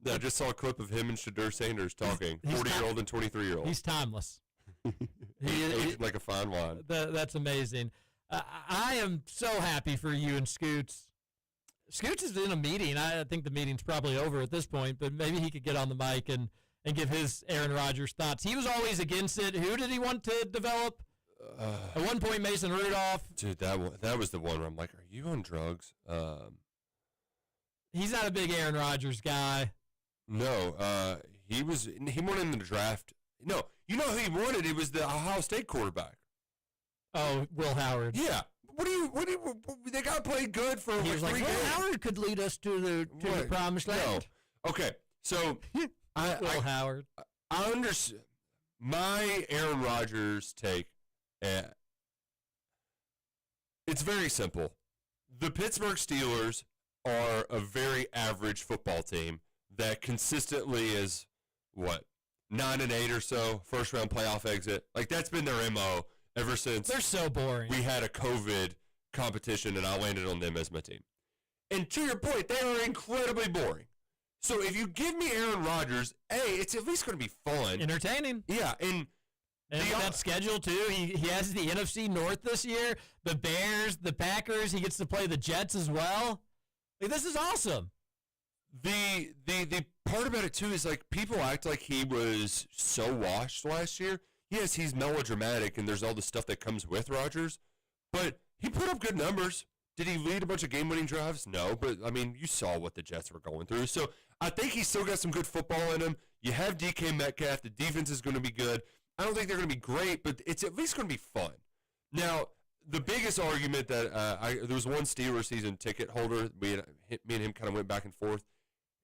I just saw a clip of him and Shadur Sanders talking. 40-year-old and 23-year-old. He's timeless. He aged like a fine wine. That's amazing. I am so happy for you and Scoots. Scoots is in a meeting. I think the meeting's probably over at this point, but maybe he could get on the mic and give his Aaron Rodgers thoughts. He was always against it. Who did he want to develop? At one point, Mason Rudolph. Dude, that was the one where I'm like, are you on drugs? He's not a big Aaron Rodgers guy. No, he wanted in the draft. No, you know who he wanted? It was the Ohio State quarterback. Oh, Will Howard. Yeah. What do you they got to play good for he was like, 3 Will games. Howard could lead us to the promised land. No. Okay, so Will Howard. I understand. My Aaron Rodgers take, it's very simple. The Pittsburgh Steelers are a very average football team that consistently is, 9-8 or so, first round playoff exit. Like, that's been their MO ever since. They're so boring. We had a COVID competition, and I landed on them as my team. And to your point, they are incredibly boring. So if you give me Aaron Rodgers, it's at least going to be fun. Entertaining. Yeah, and that schedule, too. He has the NFC North this year, the Bears, the Packers. He gets to play the Jets as well. Like, this is awesome. The part about it, too, is, like, people act like he was so washed last year. Yes, he's melodramatic, and there's all the stuff that comes with Rodgers, but he put up good numbers. Did he lead a bunch of game-winning drives? No, but, I mean, you saw what the Jets were going through. So I think he's still got some good football in him. You have DK Metcalf. The defense is going to be good. I don't think they're going to be great, but it's at least going to be fun. Now, the biggest argument that there was one Steelers season ticket holder. Me and him kind of went back and forth.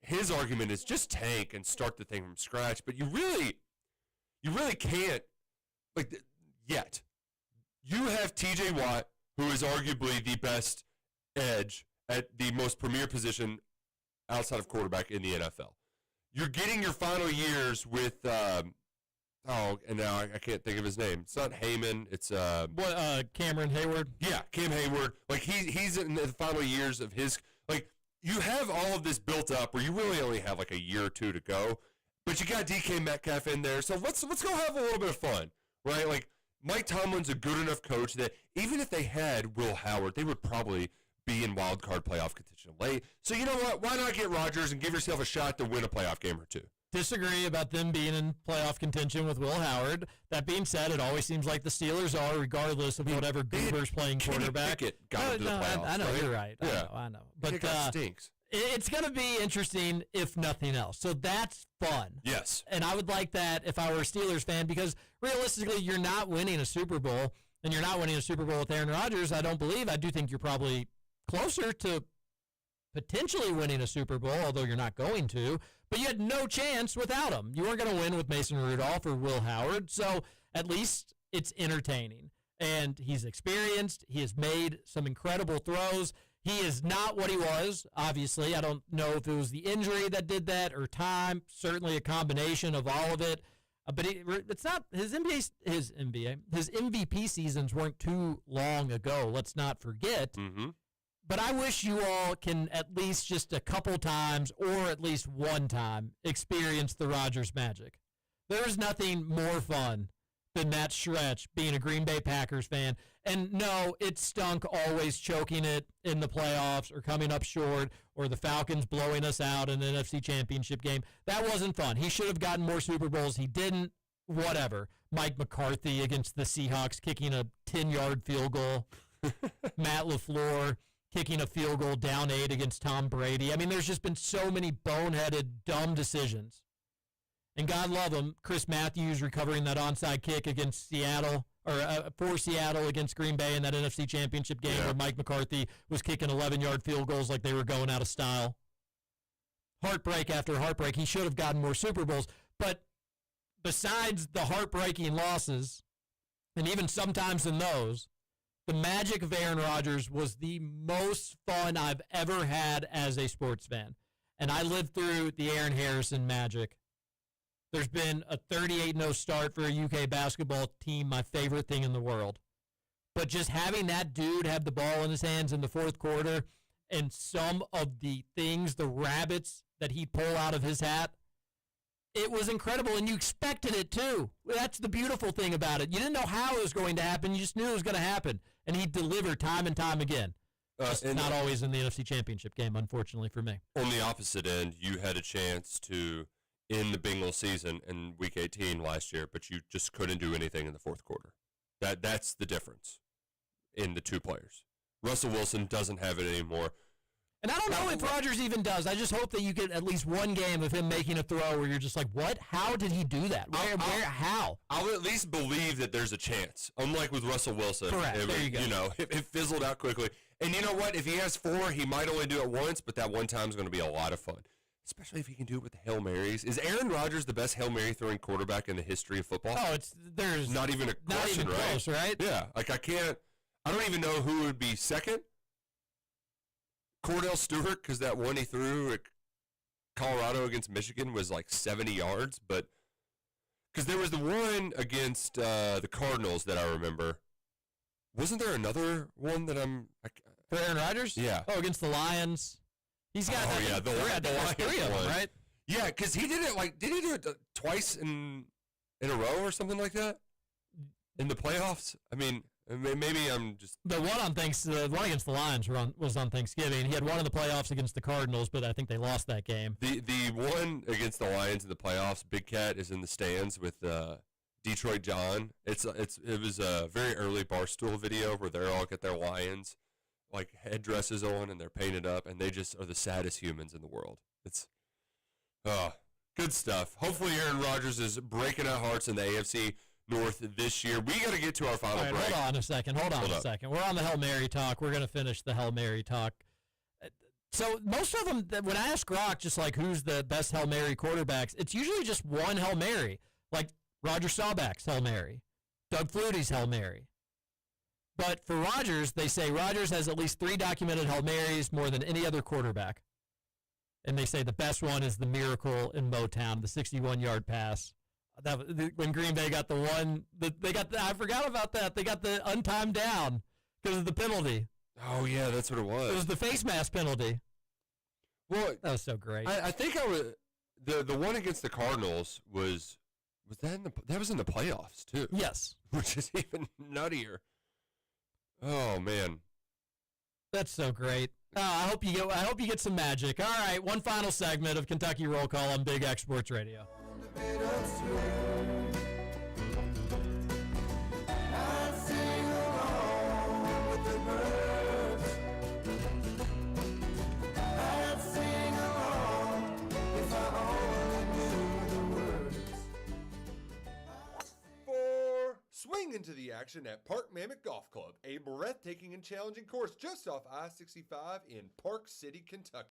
His argument is just tank and start the thing from scratch, but you really can't, yet. You have TJ Watt, who is arguably the best edge at the most premier position outside of quarterback in the NFL. You're getting your final years with, and now I can't think of his name. It's not Heyman. It's Cameron Hayward. Yeah, Cam Hayward. Like he's in the final years of his. Like you have all of this built up, where you really only have like a year or two to go. But you got DK Metcalf in there, so let's go have a little bit of fun, right? Like Mike Tomlin's a good enough coach that even if they had Will Howard, they would probably be in wild card playoff contention late. So you know what? Why not get Rodgers and give yourself a shot to win a playoff game or two? Disagree about them being in playoff contention with Will Howard. That being said, it always seems like the Steelers are, regardless of whatever Goober's playing quarterback. I know, right? You're right. Yeah. I know. But it stinks. It's going to be interesting, if nothing else. So that's fun. Yes. And I would like that if I were a Steelers fan, because realistically, you're not winning a Super Bowl, and you're not winning a Super Bowl with Aaron Rodgers, I don't believe. I do think you're probably closer to potentially winning a Super Bowl, although you're not going to. But you had no chance without him. You weren't going to win with Mason Rudolph or Will Howard, so at least it's entertaining. And he's experienced. He has made some incredible throws. He is not what he was, obviously. I don't know if it was the injury that did that or time. Certainly a combination of all of it. But it's not his MVP seasons weren't too long ago. Let's not forget. Mm-hmm. But I wish you all can at least just a couple times, or at least one time, experience the Rodgers magic. There is nothing more fun than that stretch being a Green Bay Packers fan. And no, it stunk always choking it in the playoffs or coming up short, or the Falcons blowing us out in an NFC Championship game. That wasn't fun. He should have gotten more Super Bowls. He didn't. Whatever. Mike McCarthy against the Seahawks kicking a 10-yard field goal. Matt LaFleur kicking a field goal down 8 against Tom Brady. I mean, there's just been so many boneheaded, dumb decisions. And God love him, Chris Matthews recovering that onside kick against Seattle, or for Seattle against Green Bay in that NFC Championship game where Mike McCarthy was kicking 11-yard field goals like they were going out of style. Heartbreak after heartbreak. He should have gotten more Super Bowls. But besides the heartbreaking losses, and even sometimes in those, the magic of Aaron Rodgers was the most fun I've ever had as a sports fan. And I lived through the Aaron Harrison magic. There's been a 38-0 start for a UK basketball team, my favorite thing in the world. But just having that dude have the ball in his hands in the fourth quarter and some of the things, the rabbits that he'd pull out of his hat, it was incredible, and you expected it too. That's the beautiful thing about it. You didn't know how it was going to happen. You just knew it was going to happen, and he delivered time and time again. Just not always in the NFC Championship game, unfortunately for me. On the opposite end, you had a chance to end the Bengals season in Week 18 last year, but you just couldn't do anything in the fourth quarter. That's the difference in the two players. Russell Wilson doesn't have it anymore. And I don't know if Rodgers even does. I just hope that you get at least one game of him making a throw where you're just like, what? How did he do that? How? I'll at least believe that there's a chance. Unlike with Russell Wilson. Correct. There you go. You know, it fizzled out quickly. And you know what? If he has 4, he might only do it once, but that one time is going to be a lot of fun. Especially if he can do it with the Hail Marys. Is Aaron Rodgers the best Hail Mary throwing quarterback in the history of football? Oh, there's not even a question, not even right? Close, right? Yeah. Like I don't even know who would be second. Cordell Stewart, because that one he threw at Colorado against Michigan was like 70 yards, but because there was the one against the Cardinals that I remember. Wasn't there another one that for Aaron Rodgers? Yeah. Oh, against the Lions. He's got the Lions three of them, right? Yeah, because he did it did he do it twice in a row or something like that in the playoffs? I mean, maybe I'm just the one against the Lions was on Thanksgiving. He had one in the playoffs against the Cardinals, but I think they lost that game. The one against the Lions in the playoffs, Big Cat is in the stands with Detroit John. It was a very early Barstool video where they all get their Lions like headdresses on and they're painted up, and they just are the saddest humans in the world. It's good stuff. Hopefully Aaron Rodgers is breaking out hearts in the AFC North this year. We got to get to our final break. Hold on a second. Hold on a second. We're on the Hail Mary talk. We're going to finish the Hail Mary talk. So most of them, when I ask Rock just like who's the best Hail Mary quarterbacks, it's usually just one Hail Mary. Like Roger Staubach's Hail Mary, Doug Flutie's Hail Mary. But for Rodgers, they say Rodgers has at least 3 documented Hail Marys more than any other quarterback. And they say the best one is the miracle in Motown, the 61-yard pass. When Green Bay got the one, I forgot about that. They got the untimed down because of the penalty. Oh, yeah, that's what it was. It was the face mask penalty. Well, that was so great. I think the one against the Cardinals was that was in the playoffs too. Yes, which is even nuttier. Oh man, that's so great. I hope you get some magic. All right, one final segment of Kentucky Roll Call on Big X Sports Radio. Swing into the action at Park Mammoth Golf Club, a breathtaking and challenging course just off I-65 in Park City, Kentucky.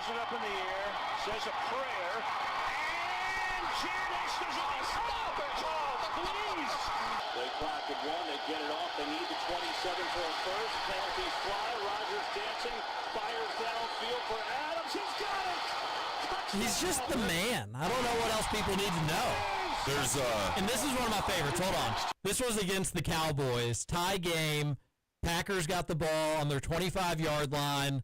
throws it up in the air, says a prayer, and Janice is on. Stop it! Oh, please! They clock at 1. They get it off. They need the 27 for a first. Penalties fly. Rogers dancing. Fires downfield for Adams. He's got it! Touchdown. He's just the man. I don't know what else people need to know. And this is one of my favorites. Hold on. This was against the Cowboys. Tie game. Packers got the ball on their 25-yard line.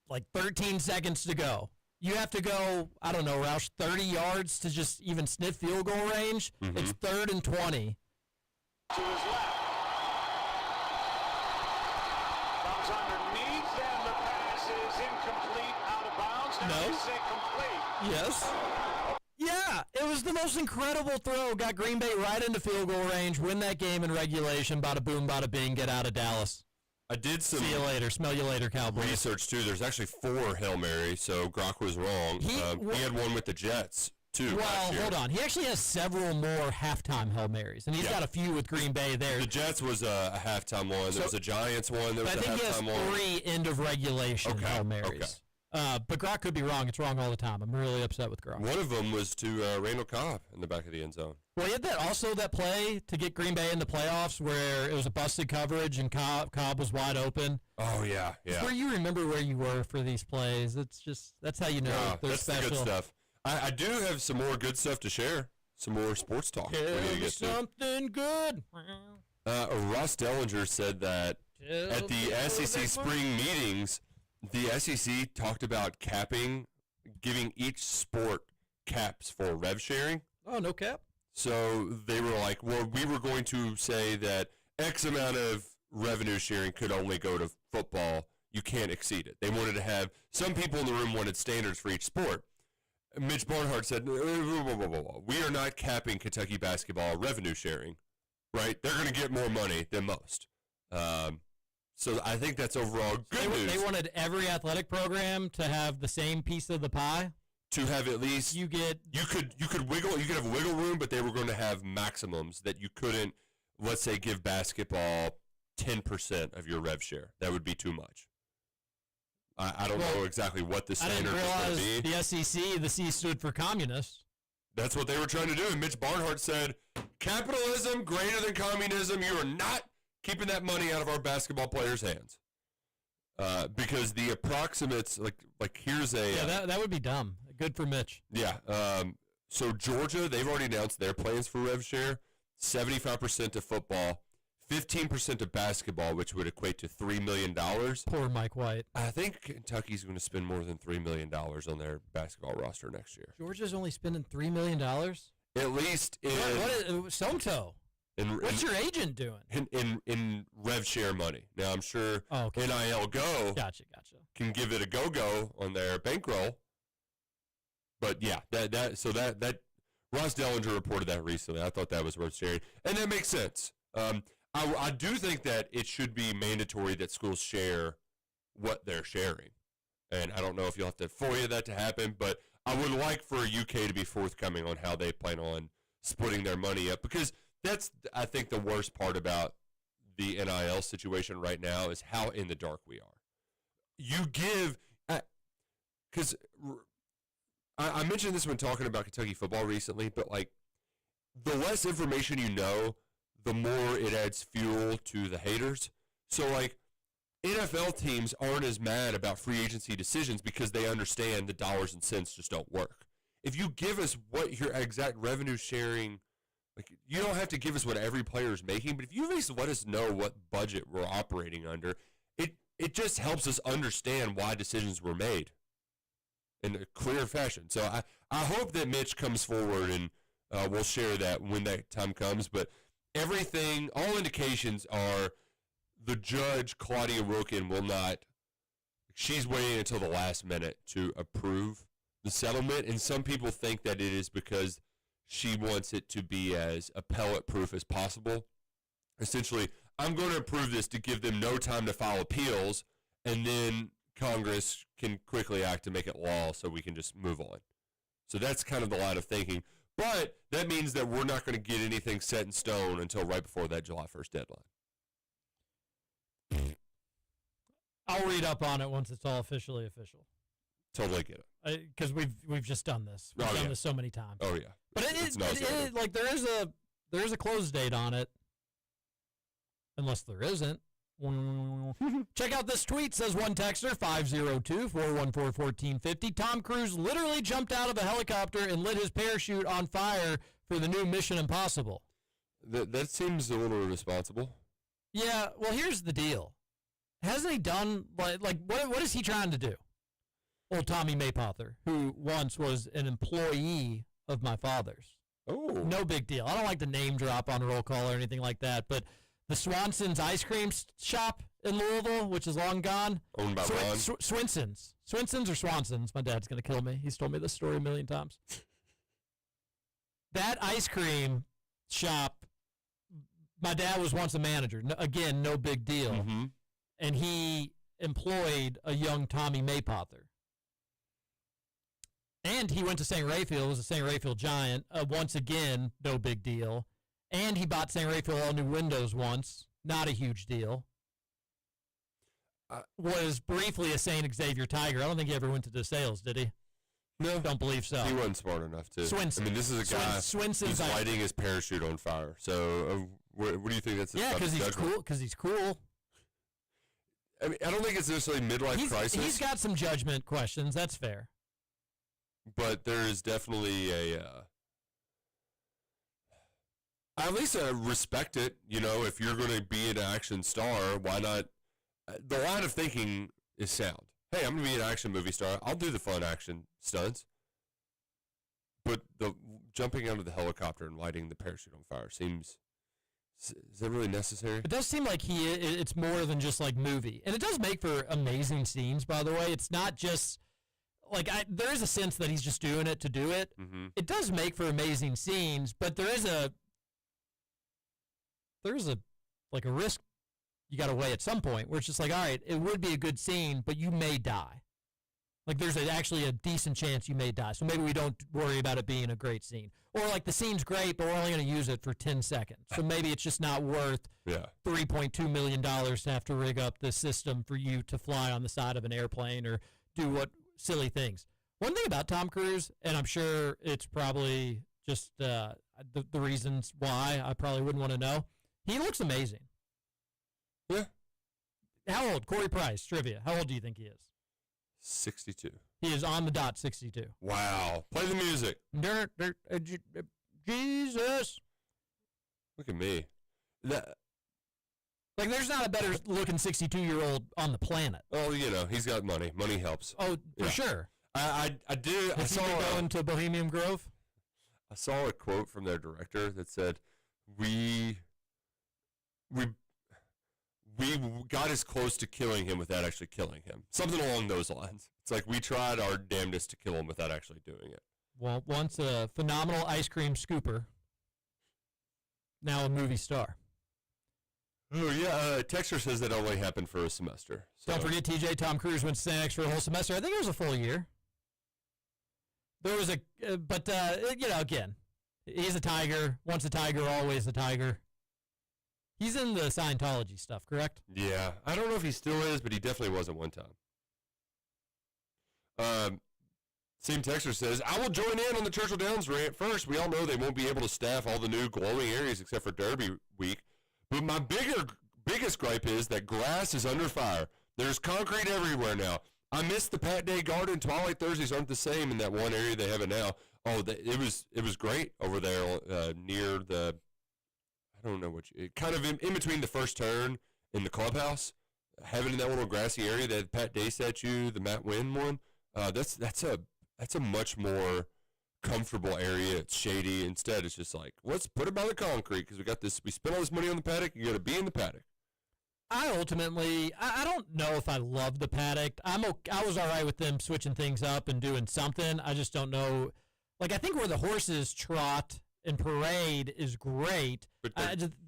Like 13 seconds to go. You have to go, I don't know, Roush, 30 yards to just even sniff field goal range. Mm-hmm. It's 3rd and 20. To his left. Comes underneath, and the pass is incomplete, out of bounds. Now No. they say complete. Yes. Yeah, it was the most incredible throw. Got Green Bay right into field goal range, win that game in regulation. Bada boom, bada bing, get out of Dallas. I did some See you later. Smell you later, Cowboys. research, too. There's actually 4 Hail Mary, so Gronk was wrong. He had one with the Jets, too. Well, hold on. He actually has several more halftime Hail Marys, and he's got a few with Green Bay there. The Jets was a halftime one. There was a Giants one. There was I a think he has halftime one. 3 end of regulation Hail Marys. Okay. But Gronk could be wrong. It's wrong all the time. I'm really upset with Gronk. One of them was to Randall Cobb in the back of the end zone. Well, he had that play to get Green Bay in the playoffs where it was a busted coverage and Cobb was wide open. Oh, yeah. It's where you remember where you were for these plays. That's how you know they're that's special. the good stuff. I do have some more good stuff to share. Some more sports talk. Tell we need to me get to. something good. Ross Dellinger said that at the SEC spring meetings, the SEC talked about giving each sport caps for rev sharing. Oh, no cap. So they were like, well, we were going to say that X amount of revenue sharing could only go to football. You can't exceed it. They wanted to have, some people in the room wanted standards for each sport. Mitch Barnhart said, whoa. We are not capping Kentucky basketball revenue sharing, right? They're going to get more money than most. So I think that's overall good news. They wanted every athletic program to have the same piece of the pie. To have at least you could have wiggle room, but they were going to have maximums that you couldn't, let's say, give basketball 10% of your rev share. That would be too much. I don't know exactly what the standard was going to be. The SEC, the C stood for communist. That's what they were trying to do. And Mitch Barnhart said, capitalism greater than communism. You are not keeping that money out of our basketball players' hands. Because the approximates, like here's a... Yeah, that would be dumb. Good for Mitch. Yeah. So Georgia, they've already announced their plans for rev share. 75% to football, 15% to basketball, which would equate to $3 million. Poor Mike White. I think Kentucky's going to spend more than $3 million on their basketball roster next year. Georgia's only spending $3 million? At least in... What is Soto? What's your agent doing? In rev share money. Now, I'm sure okay. NIL Go gotcha. can give it a go on their bankroll. But yeah, that Ross Dellinger reported that recently. I thought that was worth sharing, and that makes sense. I do think that it should be mandatory that schools share what they're sharing, and I don't know if you'll have to FOIA that to happen, but I would like for UK to be forthcoming on how they plan on splitting their money up, because that's, I think, the worst part about the NIL situation right now is how in the dark we are. You give, because I mentioned this when talking about Kentucky football recently, but like the less information you know, the more it adds fuel to the haters. So like NFL teams aren't as mad about free agency decisions because they understand the dollars and cents just don't work. If you give us what your exact revenue sharing, like you don't have to give us what every player is making, but if you at least let us know what budget we're operating under, it just helps us understand why decisions were made in a clear fashion. So I hope that Mitch comes forward and we'll share that when that time comes. But everything, all indications are the judge, Claudia Wilkin, will not, she's waiting until the last minute to approve the settlement. And some people think that it is because she wants it to be as appellate proof as possible. Essentially, I'm going to approve this to give them no time to file appeals, and then Congress can quickly act to make it law so we can just move on. So that's kind of the line of thinking. But that means that we're not going to get anything set in stone until right before that July 1st deadline. I'll read up on it once it's all officially official. Totally get it. Because we've just done this. We've done this so many times. Oh yeah. But it like there is a close date on it, unless there isn't. Check out this tweet, says one texter, 502-414-1450. Tom Cruise literally jumped out of a helicopter and lit his parachute on fire for the new Mission Impossible. That seems a little irresponsible. Yeah, well, here's the deal. Hasn't he done, what is he trying to do? Old Tommy Maypother, who once was an employee of my father's. Oh. No big deal. I don't like to name drop on roll call or anything like that, but the Swanson's ice cream shop in Louisville, which is long gone. Owned by Ron? Swinson's. Swinson's or Swanson's? My dad's going to kill me. He's told me this story a million times. That ice cream shop, my dad was once a manager. Again, no big deal. Mm-hmm. And he employed a young Tommy Maypother. And he went to St. Raphael, was a St. Raphael Giant. Once again, no big deal. And he bought St. Raphael all new windows once. Not a huge deal. Was briefly a St. Xavier Tiger. I don't think he ever went to DeSales, did he? No. Don't believe so. He wasn't smart enough to. Swinson. I mean, this is a guy Swinson's who's lighting his parachute on fire. So what do you think that's? Yeah, because he's cool. Because he's cool. I mean, I don't think it's necessarily midlife crisis. He's got some judgment questions. That's fair. But there is definitely I at least respect it. You know, if you're going to be an action star, why not? The line of thinking is sound. Hey, I'm going to be an action movie star. I'll do the fun action stunts. But the jumping out of the helicopter and lighting the parachute on fire seems... Is that really necessary? It does seem like it's more than just like movie. And it does make for amazing scenes, by the way. It's not just... there is a sense that he's just doing it to do it. Mm-hmm. It does make for amazing scenes, but there is a risk you got to weigh at some point where it's just like, all right, it would be a good scene, but you may die. Like there's actually a decent chance you may die. So maybe we don't worry about it being a great scene. Or like the scene's great, but we're only going to use it for 10 seconds. So maybe it's just not worth $3.2 million to have to rig up this system for you to fly on the side of an airplane or do what silly things. One thing about Tom Cruise, and I'm sure it's probably just the reasons why I probably wouldn't want to know, he looks amazing. Yeah. How old? Corey Price, trivia. How old do you think he is? 62. He is on the dot 62. Wow. Play the music. Jesus. Look at me. There's not a better looking 62-year-old on the planet. Oh, he's got money. Money helps. Oh, for sure. I did. I saw going to Bohemian Grove. I saw a quote from their director that said, "We got as close to killing him without actually killing him." Something along those lines. It's like we tried our damnedest to kill him without actually doing it. Well, once a phenomenal ice cream scooper, now a movie star. Oh, yeah. Texter says that only happened for a semester. So. Don't forget, TJ, Tom Cruise went to St. X for a whole semester. I think it was a full year. There was again, he's a Tiger. Once a Tiger, always a Tiger. He's in the Scientology stuff, correct? Yeah. I don't know if he still is, but he definitely was at one time. Same texter says, I will join in on the Churchill Downs rant. First, we all know they won't be able to staff all the new glowing areas except for Derby week. But my biggest gripe is that grass is under fire. There's concrete everywhere now. I miss the Pat Day Garden. Twilight Thursdays aren't the same in that one area they have it now. Oh, it was great over there near the, I don't know kind of in between the first turn and the clubhouse. Having that little grassy area, that Pat Day statue, the Matt Wynn one, that's a much more comfortable area. It's shady. Instead, it's just like, let's put it by the concrete because we spent all this money on the paddock. You got to be in the paddock. I don't know if I love the paddock. I was all right with them switching things up and doing something. I just don't know. I think where the horses trot and parade is great. But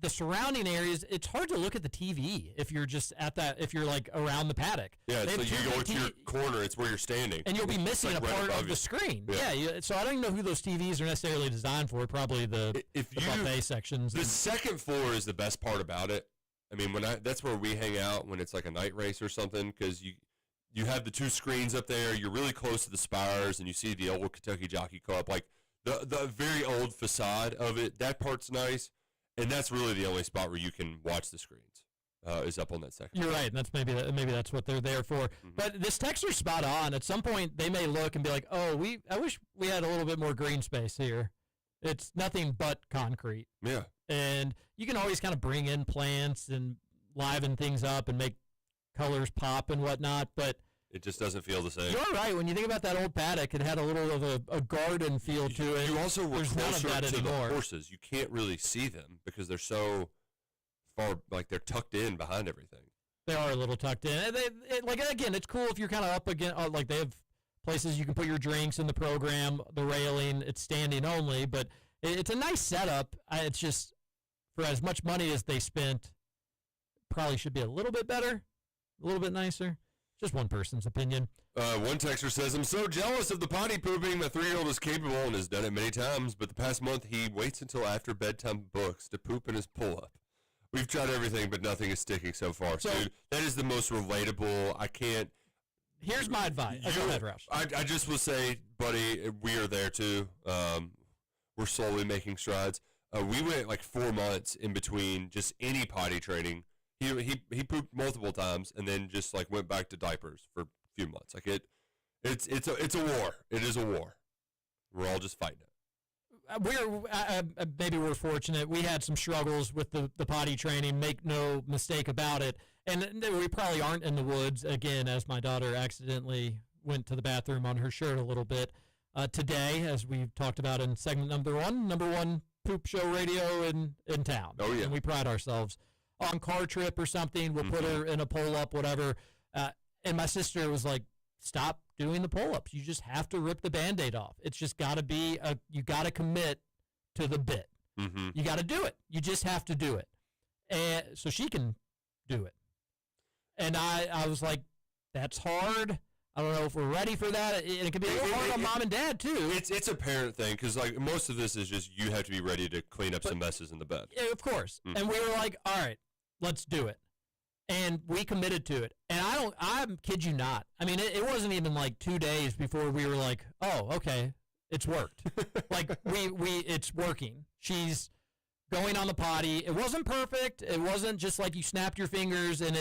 the surrounding areas, it's hard to look at the TV if you're just if you're around the paddock. Yeah, so you go to your corner, it's where you're standing. And you'll be missing a part of the screen. Yeah, so I don't even know who those TVs are necessarily designed for, probably the buffet sections. The second floor is the best part about it. I mean, that's where we hang out when it's like a night race or something, because You have the two screens up there. You're really close to the spires, and you see the old Kentucky Jockey Club, like the very old facade of it. That part's nice, and that's really the only spot where you can watch the screens. Is up on that second. You're right, and that's maybe that's what they're there for. Mm-hmm. But this texter's spot on. At some point, they may look and be like, "Oh, I wish we had a little bit more green space here. It's nothing but concrete." Yeah, and you can always kind of bring in plants and liven things up and make colors pop and whatnot, but it just doesn't feel the same. You're right. When you think about that old paddock, it had a little of a garden feel to it. You also were closer to anymore. The horses. You can't really see them because they're so far, like they're tucked in behind everything. They are a little tucked in. Again, it's cool if you're kind of up against, like they have places you can put your drinks in the program, the railing, it's standing only, but it's a nice setup. It's just, for as much money as they spent, probably should be a little bit better, a little bit nicer. Just one person's opinion. One texter says, I'm so jealous of the potty pooping. My 3-year-old is capable and has done it many times, but the past month he waits until after bedtime books to poop in his pull-up. We've tried everything, but nothing is sticking so far. So, dude, that is the most relatable. I can't. Here's my advice. Go ahead, Roush. I just will say, buddy, we are there too. We're slowly making strides. We went like 4 months in between just any potty training. He pooped multiple times and then just like went back to diapers for a few months. Like it's a war. It is a war. We're all just fighting it. Maybe we're fortunate. We had some struggles with the potty training. Make no mistake about it. And we probably aren't in the woods again, as my daughter accidentally went to the bathroom on her shirt a little bit today, as we've talked about in segment number one poop show radio in town. Oh yeah, and we pride ourselves on car trip or something. We'll put her in a pull up, whatever. And my sister was like, "Stop doing the pull-ups. You just have to rip the Band-Aid off. It's just got to be you got to commit to the bit. Mm-hmm. You got to do it. You just have to do it." And so she can do it. And I was like, that's hard. I don't know if we're ready for that. It can be a little hard on mom and dad too. It's a parent thing because like most of this is just you have to be ready to clean up some messes in the bed. Yeah, of course. Mm-hmm. And we were like, all right, let's do it. And we committed to it. And I kid you not. I mean, it wasn't even like 2 days before we were like, oh, okay, it's worked. Like it's working. She's going on the potty. It wasn't perfect. It wasn't just like you snapped your fingers and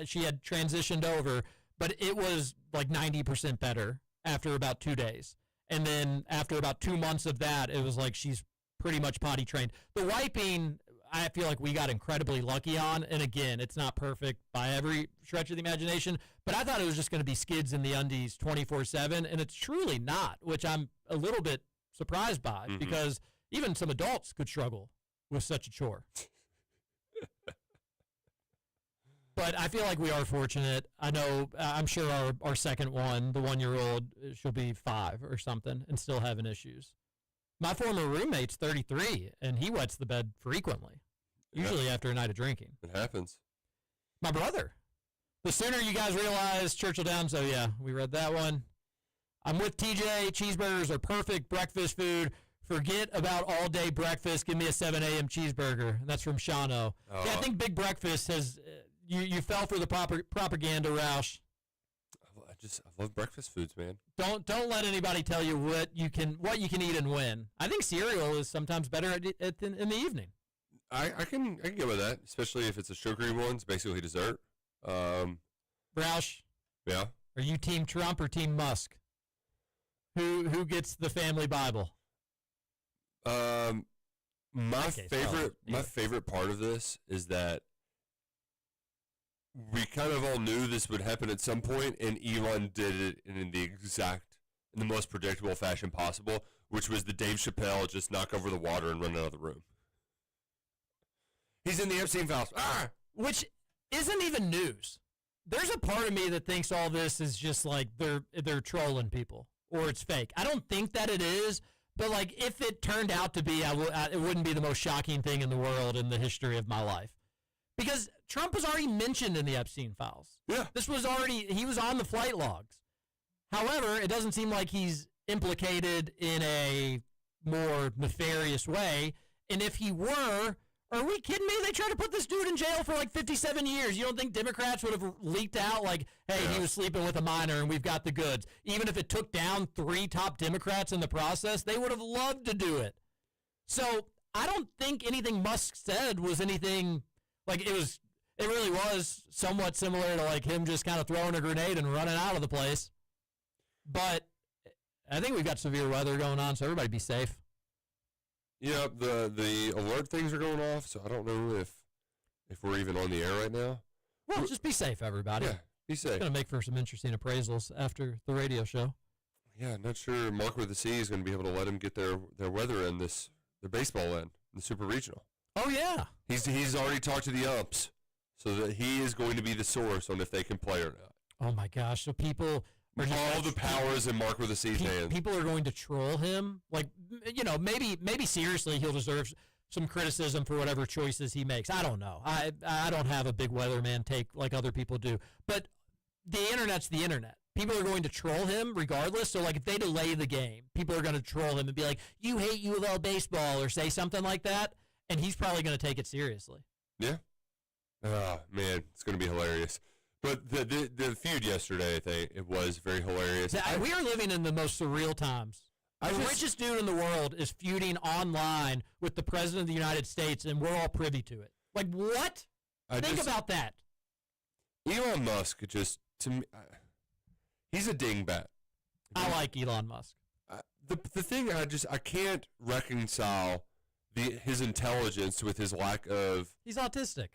she had transitioned over, but it was like 90% better after about 2 days. And then after about 2 months of that, it was like she's pretty much potty trained. The wiping, I feel like we got incredibly lucky on. And again, it's not perfect by every stretch of the imagination, but I thought it was just going to be skids in the undies 24/7, and it's truly not, which I'm a little bit surprised by because even some adults could struggle with such a chore. But I feel like we are fortunate. I know, I'm sure our second one, the 1-year-old, she'll be 5 or something and still having issues. My former roommate's 33, and he wets the bed frequently, usually after a night of drinking. It happens. My brother. The sooner you guys realize Churchill Downs, oh yeah, we read that one. I'm with TJ. Cheeseburgers are perfect breakfast food. Forget about all-day breakfast. Give me a 7 a.m. cheeseburger. And that's from Shano. Yeah, I think Big Breakfast has you fell for the propaganda, Roush. I love breakfast foods, man. Don't let anybody tell you what you can eat and when. I think cereal is sometimes better in the evening. I can get with that, especially if it's a sugary one. It's basically dessert. Roush. Yeah. Are you Team Trump or Team Musk? Who gets the family Bible? My favorite part of this is that we kind of all knew this would happen at some point, and Elon did it in the most predictable fashion possible, which was the Dave Chappelle just knock over the water and run out of the room. He's in the Epstein files. Which isn't even news. There's a part of me that thinks all this is just like they're trolling people or it's fake. I don't think that it is, but like if it turned out to be, it wouldn't be the most shocking thing in the world in the history of my life. Because Trump was already mentioned in the Epstein files. Yeah. He was on the flight logs. However, it doesn't seem like he's implicated in a more nefarious way. And if he were, Are we kidding me? They tried to put this dude in jail for like 57 years. You don't think Democrats would have leaked out like, hey, he was sleeping with a minor and we've got the goods? Even if it took down 3 top Democrats in the process, they would have loved to do it. So I don't think anything Musk said was anything like it really was somewhat similar to like him just kind of throwing a grenade and running out of the place. But I think we've got severe weather going on, so everybody be safe. Yeah, the alert things are going off, so I don't know if we're even on the air right now. Well, just be safe, everybody. Yeah, be safe. It's going to make for some interesting appraisals after the radio show. Yeah, not sure Mark with the C is going to be able to let him get their weather in their baseball in the Super Regional. Oh, yeah. He's already talked to the umps, so that he is going to be the source on if they can play or not. Oh, my gosh. So people... All the powers in Mark with a C's hands. People are going to troll him. Like, maybe seriously he'll deserve some criticism for whatever choices he makes. I don't know. I don't have a big weatherman take like other people do. But the internet's the internet. People are going to troll him regardless. So, like, if they delay the game, people are going to troll him and be like, you hate U of L baseball, or say something like that. And he's probably going to take it seriously. Yeah. Oh, man, it's going to be hilarious. But the feud yesterday, I think, it was very hilarious. We are living in the most surreal times. The richest dude in the world is feuding online with the President of the United States, and we're all privy to it. Like, what? Think about that. Elon Musk, to me, he's a dingbat. I like Elon Musk. The thing I can't reconcile his intelligence with his lack of... He's autistic.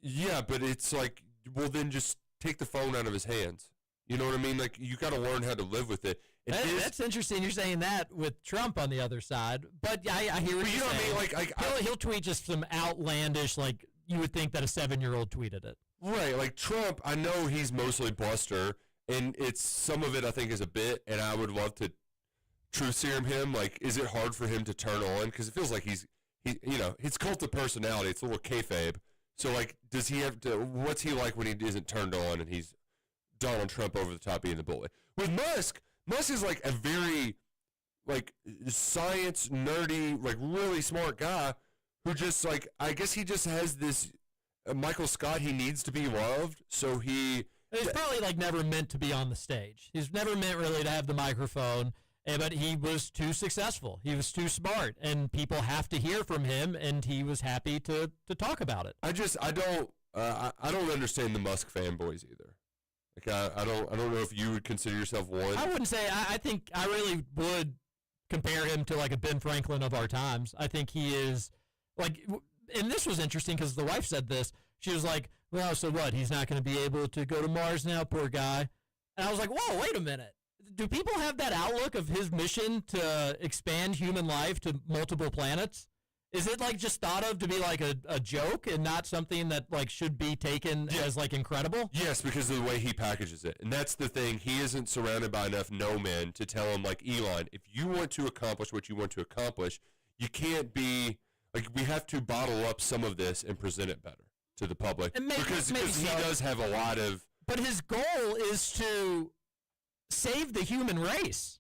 Yeah, but it's like, well, then just take the phone out of his hands. You know what I mean? Like, you got to learn how to live with it. That's interesting. You're saying that with Trump on the other side, but I hear what you're saying. You know what I mean? Like, he'll tweet just some outlandish, like you would think that a 7-year-old tweeted it. Right, like Trump. I know he's mostly bluster, and it's some of it I think is a bit, and I would love to truth serum him. Like, is it hard for him to turn on? Because it feels like he's his cult of personality. It's a little kayfabe. So, like, does he have to? What's he like when he isn't turned on and he's Donald Trump over the top being the bully? With Musk is like a very, like, science nerdy, like, really smart guy who just, like, I guess he just has this Michael Scott. He needs to be loved, so he's probably like never meant to be on the stage. He's never meant really to have the microphone. But he was too successful. He was too smart, and people have to hear from him. And he was happy to talk about it. I don't understand the Musk fanboys either. Like I don't know if you would consider yourself one. I wouldn't say. I think I really would compare him to like a Ben Franklin of our times. I think he is like, and this was interesting because the wife said this. She was like, "Well, so what? He's not going to be able to go to Mars now, poor guy." And I was like, "Whoa, wait a minute." Do people have that outlook of his mission to expand human life to multiple planets? Is it like just thought of to be like a joke and not something that like should be taken as like incredible? Yes, because of the way he packages it. And that's the thing. He isn't surrounded by enough no-men to tell him, like, Elon, if you want to accomplish what you want to accomplish, you can't be, like, we have to bottle up some of this and present it better to the public. Because he does have a lot of... But his goal is to save the human race.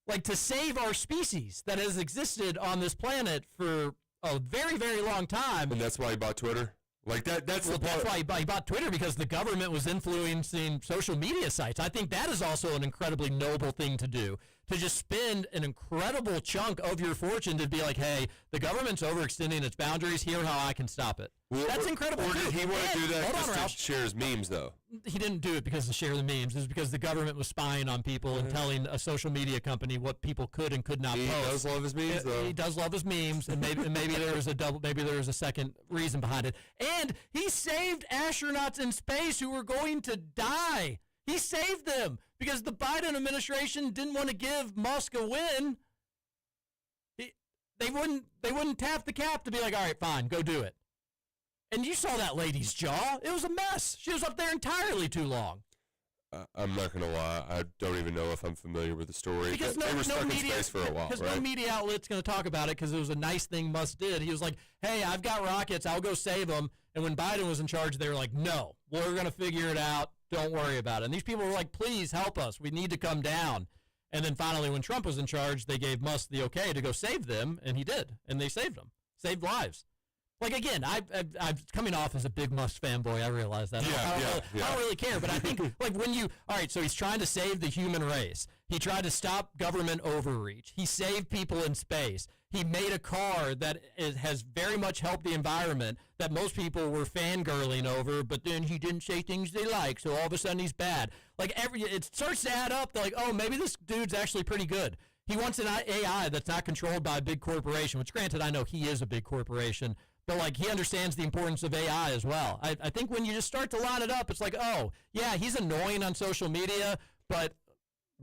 Like, to save our species that has existed on this planet for a very, very long time. And that's why he bought Twitter? Like, that's the part. That's why he bought Twitter, because the government was influencing social media sites. I think that is also an incredibly noble thing to do, to just spend an incredible chunk of your fortune to be like, hey, the government's overextending its boundaries. Here how I can stop it. Well, that's incredible. Or did he want to do that just to share his memes, though? He didn't do it because to share the memes. It was because the government was spying on people and telling a social media company what people could and could not post. He does love his memes, though. He does love his memes, and maybe there was a second reason behind it. And he saved astronauts in space who were going to die. He saved them because the Biden administration didn't want to give Musk a win. They wouldn't tap the cap to be like, all right, fine, go do it. And you saw that lady's jaw. It was a mess. She was up there entirely too long. I'm not going to lie. I don't even know if I'm familiar with the story. Because they were stuck in space for a while, right? No media outlet's going to talk about it because it was a nice thing Musk did. He was like, hey, I've got rockets. I'll go save them. And when Biden was in charge, they were like, no, we're going to figure it out. Don't worry about it. And these people were like, please help us. We need to come down. And then finally, when Trump was in charge, they gave Musk the okay to go save them, and he did. And they saved them. Saved lives. Like, again, I'm coming off as a big Musk fanboy. I realize that. I don't really care. But I think, like, all right, so he's trying to save the human race. He tried to stop government overreach. He saved people in space. He made a car that has very much helped the environment that most people were fangirling over, but then he didn't say things they like, so all of a sudden he's bad. Like, it starts to add up. They're like, oh, maybe this dude's actually pretty good. He wants an AI that's not controlled by a big corporation, which, granted, I know he is a big corporation, but, like, he understands the importance of AI as well. I think when you just start to line it up, it's like, oh, yeah, he's annoying on social media, but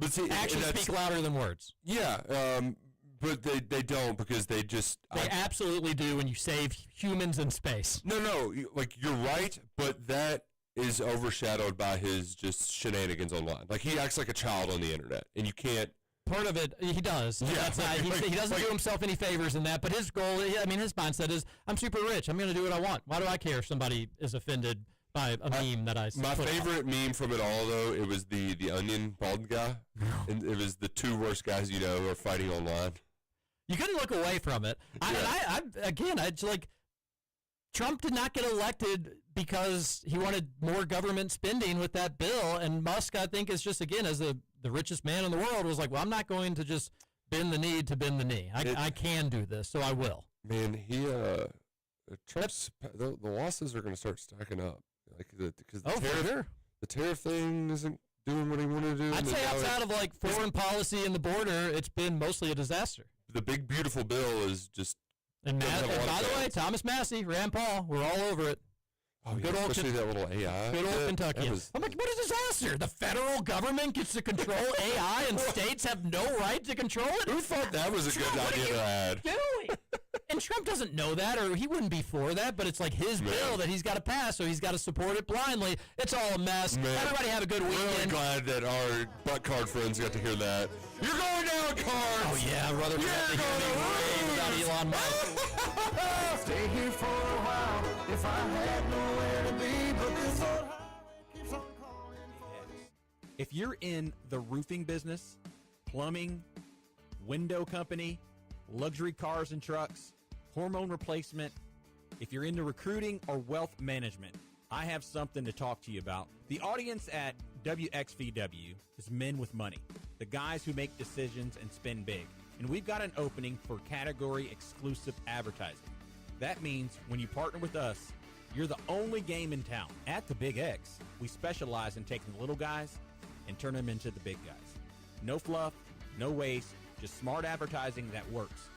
see, actions speak louder than words. Yeah, but they don't, because they just... They absolutely do when you save humans in space. No, like, you're right, but that is overshadowed by his just shenanigans online. Like, he acts like a child on the internet, and you can't... Part of it, he does. Yeah, he doesn't do himself any favors in that, but his goal, his mindset is, I'm super rich. I'm going to do what I want. Why do I care if somebody is offended by a meme that I My favorite meme from it all, though, it was the onion bald guy. And it was the two worst guys you know are fighting online. You couldn't look away from it. It's like, Trump did not get elected because he wanted more government spending with that bill, and Musk, I think, is just, again, as the richest man in the world, was like, well, I'm not going to just bend the knee to bend the knee. I can do this, so I will. Man, Trump's, the losses are going to start stacking up. Like, because the tariff thing isn't doing what he wanted to do. I'd say outside of, like, foreign policy and the border, it's been mostly a disaster. The big, beautiful bill is just... And by the way, Thomas Massey, Rand Paul, we're all over it. Oh, good old especially that little AI. Good old Kentucky. I'm like, what a disaster. The federal government gets to control AI and states have no right to control it? Who thought that was a good idea to add? Doing? And Trump doesn't know that, or he wouldn't be for that, but it's like his bill that he's got to pass, so he's got to support it blindly. It's all a mess. Everybody have a good weekend. Really glad that our butt card friends got to hear that. You're going down, Cards! Oh, yeah, I'd rather hear me rave about Elon Musk. Stay here for a while if I had nowhere to be, but this old highway keeps on calling. If you're in the roofing business, plumbing, window company, luxury cars and trucks, hormone replacement, if you're into recruiting or wealth management, I have something to talk to you about. The audience at WXVW is men with money, the guys who make decisions and spend big. And we've got an opening for category exclusive advertising. That means when you partner with us, you're the only game in town. At the Big X, we specialize in taking the little guys and turn them into the big guys. No fluff, no waste, just smart advertising that works.